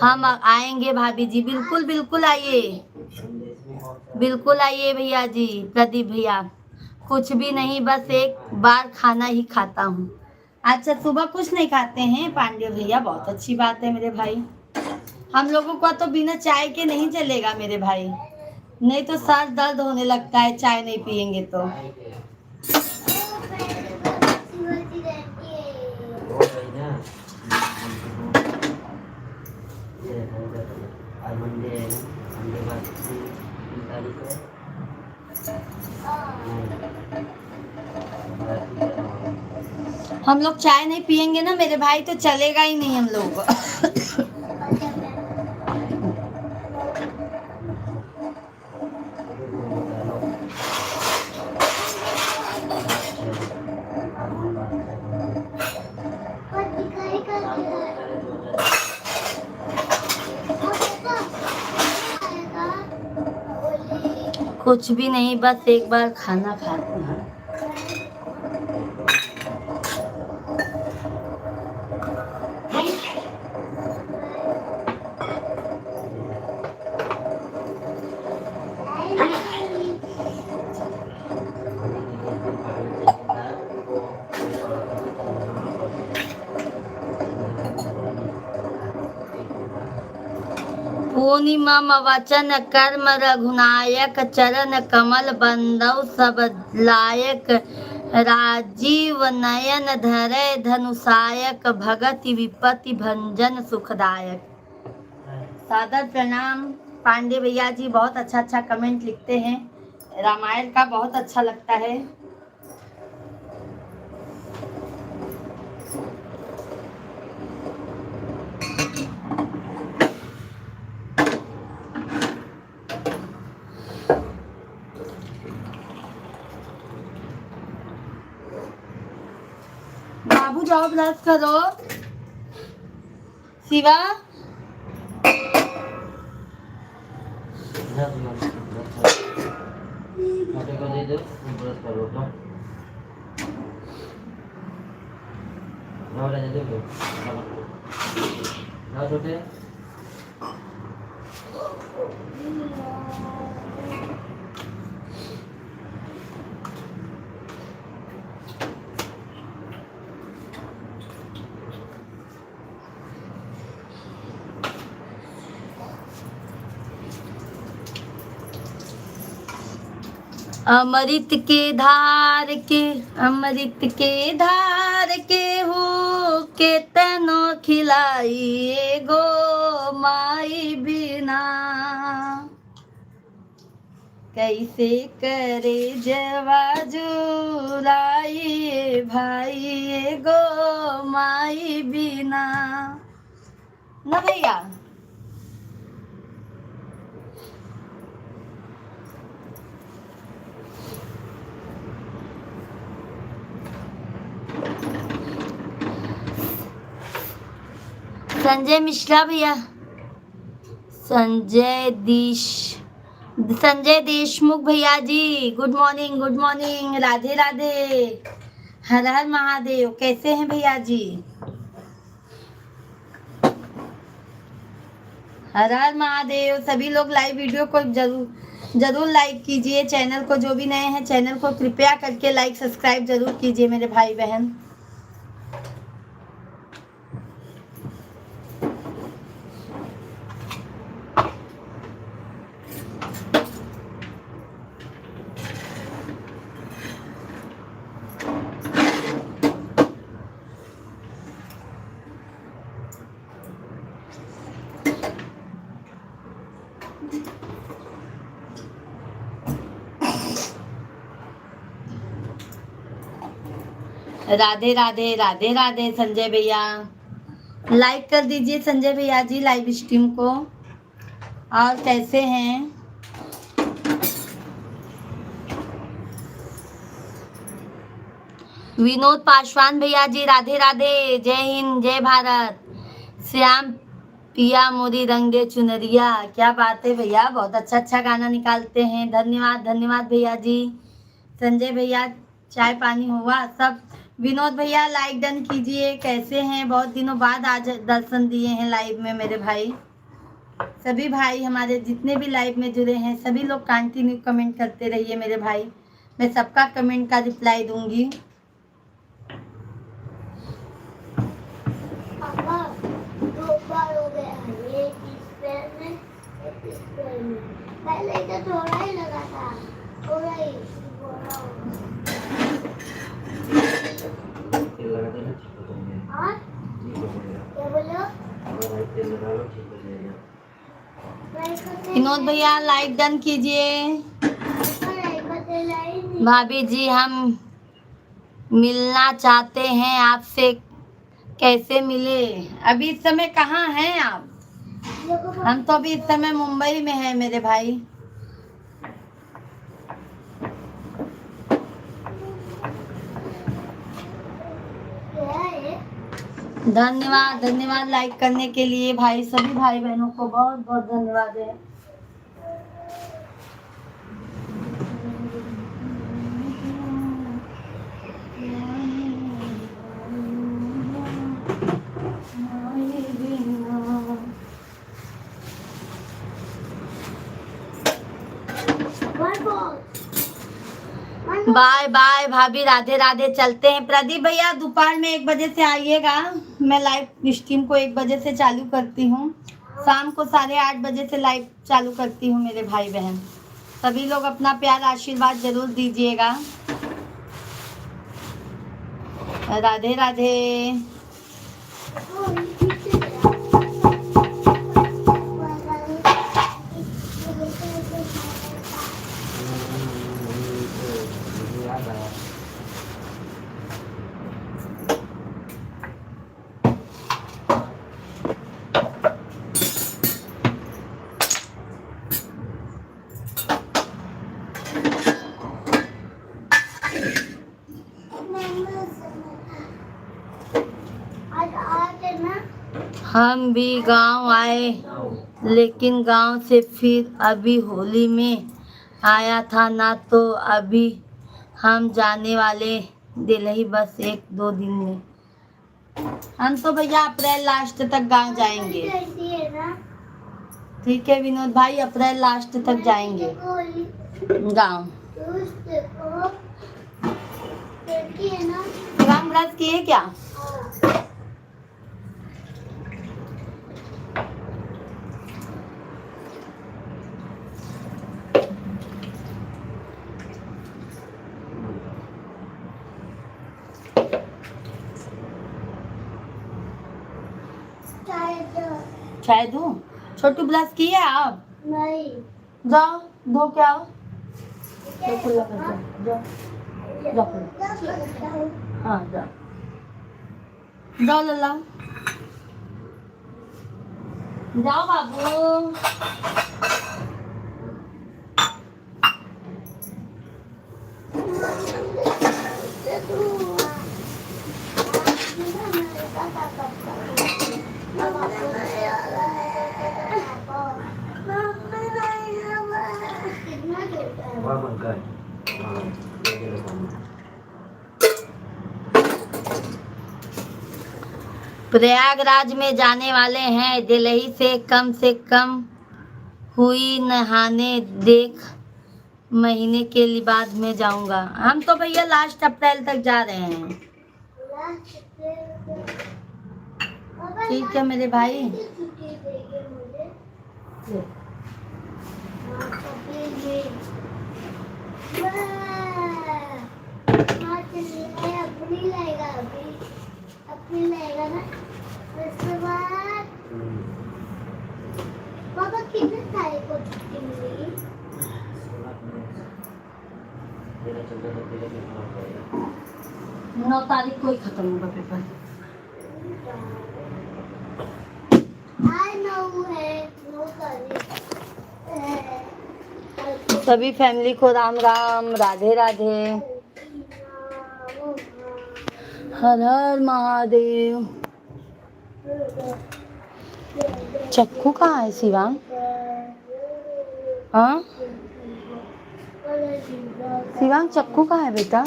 हम आएंगे भाभी जी, बिल्कुल बिल्कुल आइए, बिल्कुल आइए भैया जी। प्रदीप भैया कुछ भी नहीं, बस एक बार खाना ही खाता हूँ। अच्छा, सुबह कुछ नहीं खाते हैं पांडे भैया, बहुत अच्छी बात है मेरे भाई। हम लोगों का तो बिना चाय के नहीं चलेगा मेरे भाई, नहीं तो सर दर्द होने लगता है चाय नहीं पियेंगे तो। हम लोग चाय नहीं पियेंगे ना मेरे भाई तो चलेगा ही नहीं हम लोगों को। कुछ भी नहीं, बस एक बार खाना खाते हैं। पूर्णिमा वचन कर्म रघुनायक चरण कमल बंदौ सब लायक राजीव नयन धरे धनुषायक भगति विपत्ति भंजन सुखदायक। सादर प्रणाम पांडे भैया जी, बहुत अच्छा अच्छा कमेंट लिखते हैं, रामायण का बहुत अच्छा लगता है। बाबू जाओ ब्रश करो। शिवा जाओ राजा देखो जाओ छोटे अमृत के धार के अमृत के धार के हो के तनो खिलाई गो माई बिना कैसे करे जवा जुराई भाई गो माई बिना ना भैया। संजय मिश्रा भैया, संजय देशमुख भैया जी, गुड मॉर्निंग, राधे राधे, हर हर महादेव। कैसे हैं भैया जी? हर हर महादेव। सभी लोग लाइव वीडियो को जरूर लाइक कीजिए। चैनल को, जो भी नए हैं चैनल को कृपया करके लाइक सब्सक्राइब जरूर कीजिए मेरे भाई बहन। राधे राधे, राधे राधे संजय भैया। लाइक कर दीजिए संजय भैया जी लाइव स्ट्रीम को। और कैसे हैं? विनोद पासवान भैया जी, राधे राधे, जय हिंद, जय भारत। श्याम पिया मोरी रंग दे चुनरिया, क्या बात है भैया, बहुत अच्छा गाना निकालते हैं। धन्यवाद भैया जी। संजय भैया, चाय पानी हुआ सब? विनोद भैया लाइक डन कीजिए। कैसे हैं? बहुत दिनों बाद आज दर्शन दिए हैं लाइव में मेरे भाई। सभी भाई हमारे जितने भी लाइव में जुड़े हैं सभी लोग कंटिन्यू कमेंट करते रहिए मेरे भाई, मैं सबका कमेंट का रिप्लाई दूंगी। पापा 2 बार हो गया, ये इस पैर में, इस पैर में। पहले तो थोड़ा ही लगा था, थोड़ा ही बड़ा हो गया। तेल लगा देना, ठीक हो जाएगा। हाँ? ठीक हो जाएगा। क्या बोलो? और भाई तेल लगा लो, ठीक हो जाएगा। विनोद भैया लाइक डन कीजिए। भाभी जी हम मिलना चाहते हैं आपसे, कैसे मिले? अभी इस समय कहाँ हैं आप? हम तो अभी इस समय मुंबई में हैं मेरे भाई। धन्यवाद लाइक करने के लिए भाई, सभी भाई बहनों को बहुत बहुत धन्यवाद है। बाय बाय भाभी, राधे राधे, चलते हैं। प्रदीप भैया दोपहर में 1 बजे से आइएगा, मैं लाइव स्ट्रीम को 1 बजे से चालू करती हूँ, शाम को 8:30 बजे से लाइव चालू करती हूँ मेरे भाई बहन। सभी लोग अपना प्यार आशीर्वाद जरूर दीजिएगा। राधे राधे। हम भी गांव आए, लेकिन गांव से फिर अभी होली में आया था ना, तो अभी हम जाने वाले दिल्ली बस 1-2 दिन में। हम तो भैया अप्रैल लास्ट तक गांव जाएंगे। कैसी है ना? ठीक है विनोद भाई, अप्रैल लास्ट तक जाएंगे गांव। कैसी है ना? शिवांग ब्रश किए क्या? हाँ। चाय दूं? छोटू ब्रश किए आप? नहीं। जाओ धो के आओ। तो खुला कर दो, जाओ जाओ खुला। हाँ जाओ जाओ लल्ला, जाओ बाबू। प्रयागराज में जाने वाले हैं, दिल्ली से कम हुई नहाने, देख महीने के लिए बाद में जाऊंगा। हम तो भैया लास्ट अप्रैल तक जा रहे हैं। ठीक है मेरे भाई। अपनी लेगा ना, उसके बाद पापा कितने तारीख को छुट्टी मिलेगी? 9 तारीख को ही खत्म होगा पेपर। आज 9 है, 9 तारीख। सभी फैमिली को राम राम, राधे राधे, हर हर महादेव। चक्कू कहाँ है शिवांग? हाँ शिवांग, चक्कू कहाँ है बेटा?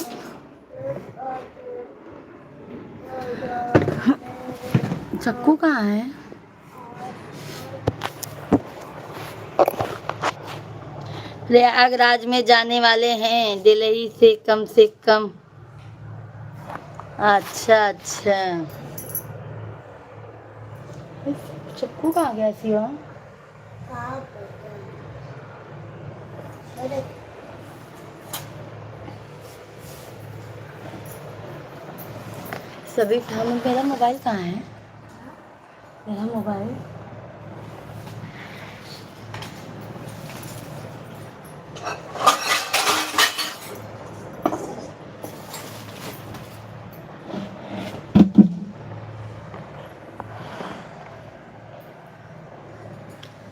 चक्कू कहाँ है? प्रयागराज में जाने वाले हैं, दिल्ली से कम। अच्छा अच्छा, चक्कू कहाँ गया शिवांग? सभी फैमिली। मेरा मोबाइल कहाँ है? मेरा मोबाइल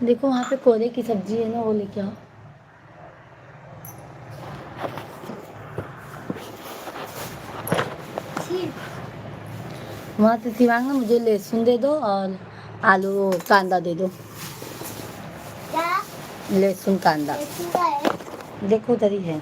देखो, वहाँ पे कोरे की सब्जी है ना, वो लेके आओ। वहाँ से शिवांग ना मुझे लहसुन दे दो और आलू कांदा दे दो। क्या? लहसुन कांदा देखो उधर ही है।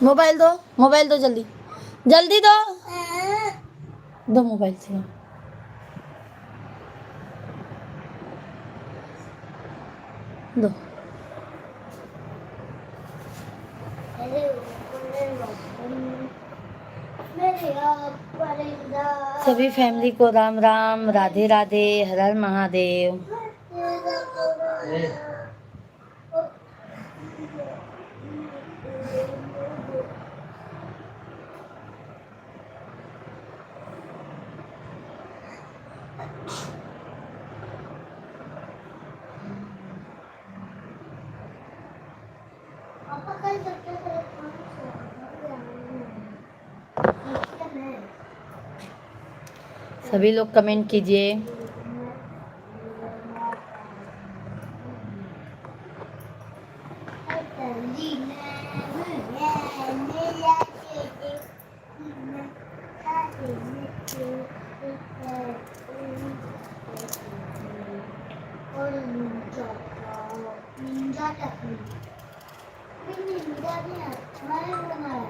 मोबाइल दो जल्दी, जल्दी दो मोबाइल से। दो। अरे मेरे आप परिंदा सभी फैमिली को राम राम, राधे राधे, हर हर महादेव। पापा कल सबसे पहले कौन सा सभी लोग कमेंट कीजिए। और निंजा टेक्निक निंजा भी हमारे बनाया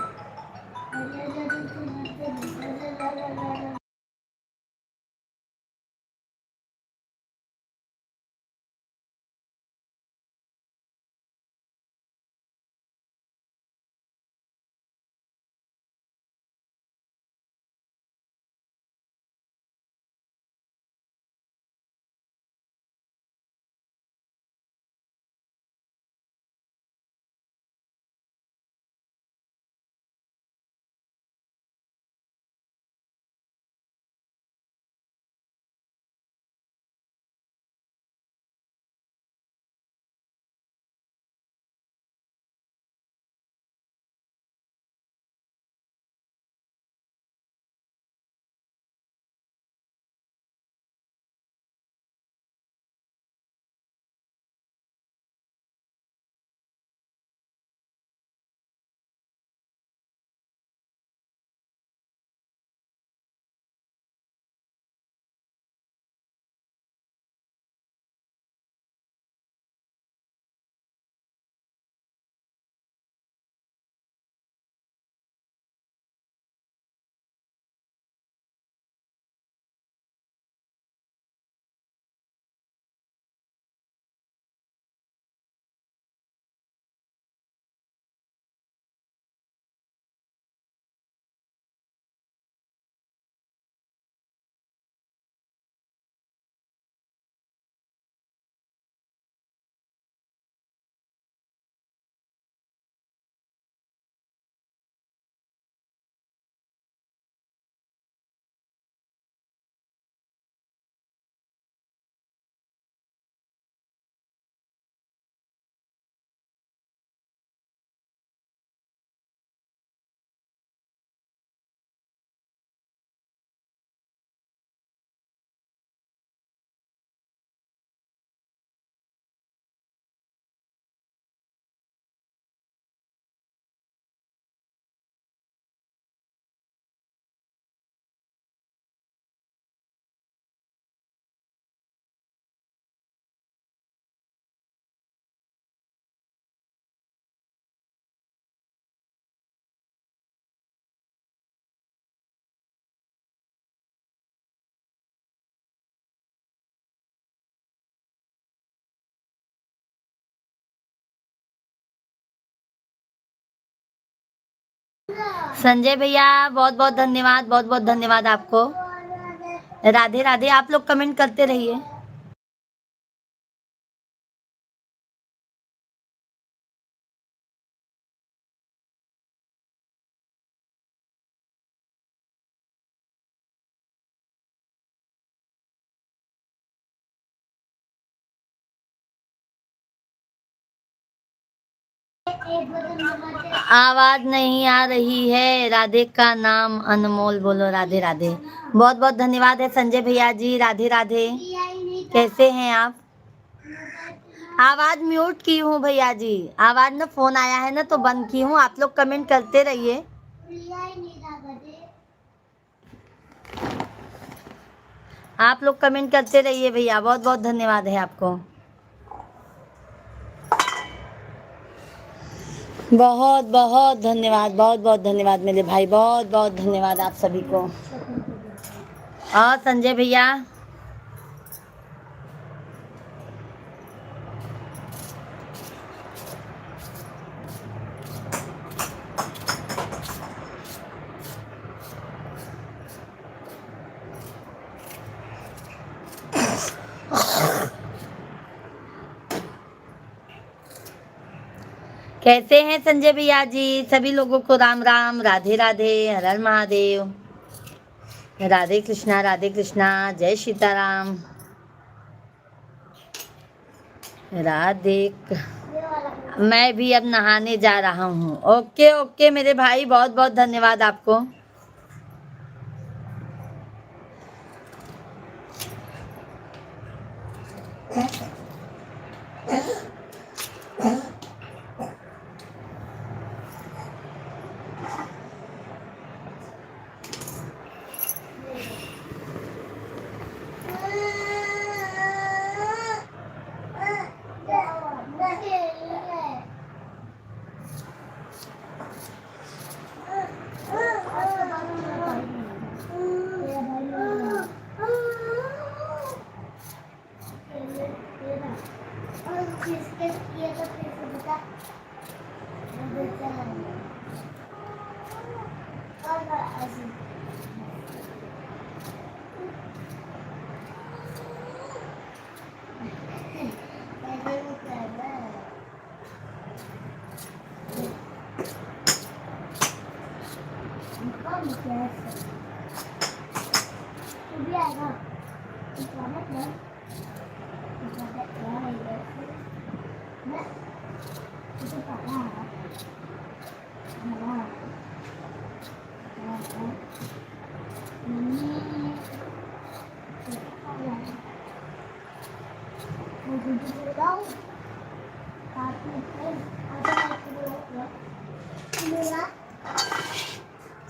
संजय भैया बहुत बहुत धन्यवाद, बहुत बहुत धन्यवाद आपको। राधे राधे। आप लोग कमेंट करते रहिए। आवाज नहीं आ रही है। राधे का नाम अनमोल बोलो। राधे राधे। बहुत बहुत धन्यवाद है संजय भैया जी। राधे राधे। कैसे हैं आप? आवाज म्यूट की हूँ भैया जी। आवाज ना फोन आया है ना तो बंद की हूँ। आप लोग कमेंट करते रहिए। आप लोग कमेंट करते रहिए भैया। बहुत बहुत धन्यवाद है आपको। बहुत बहुत धन्यवाद, बहुत बहुत धन्यवाद मेरे भाई। बहुत बहुत धन्यवाद आप सभी को। और संजय भैया कैसे हैं संजय भैया जी? सभी लोगों को राम राम, राधे राधे, हर हर महादेव, राधे कृष्णा, जय सीताराम, राधे। ये वाला मैं भी अब नहाने जा रहा हूँ। ओके ओके मेरे भाई, बहुत बहुत धन्यवाद आपको।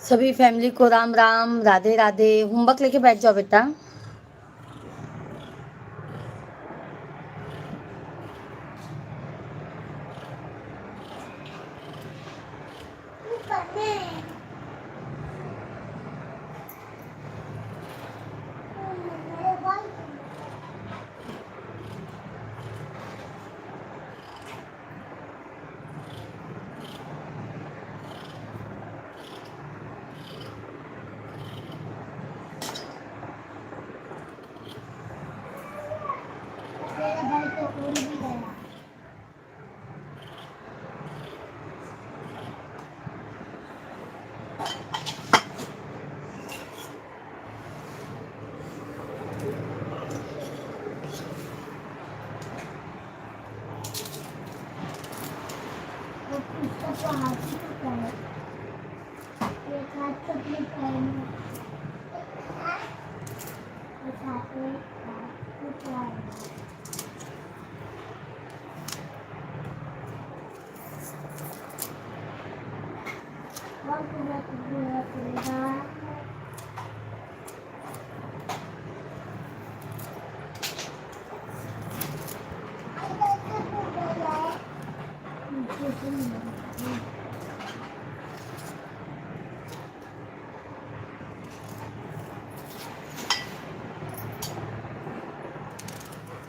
सभी फैमिली को राम राम, राधे राधे। होमवर्क लेके बैठ जाओ बेटा। मेरा भाई तो उड़ भी गया। उसका तो हाथ ही टूटा है। एक हाथ तो अपने पैर में, एक हाथ में टूटा है। और पूरा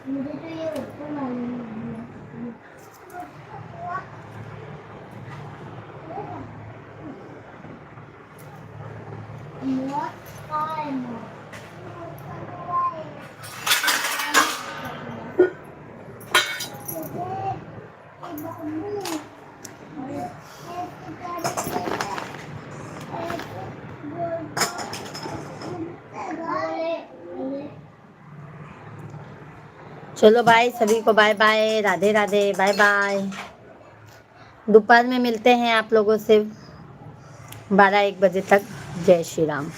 मुझे तो ये ऊपर मालूम नहीं है। What time? चलो भाई, सभी को bye bye, Radhe Radhe, bye bye. दोपहर में मिलते हैं आप लोगों से 12-1 बजे तक। जय श्री राम।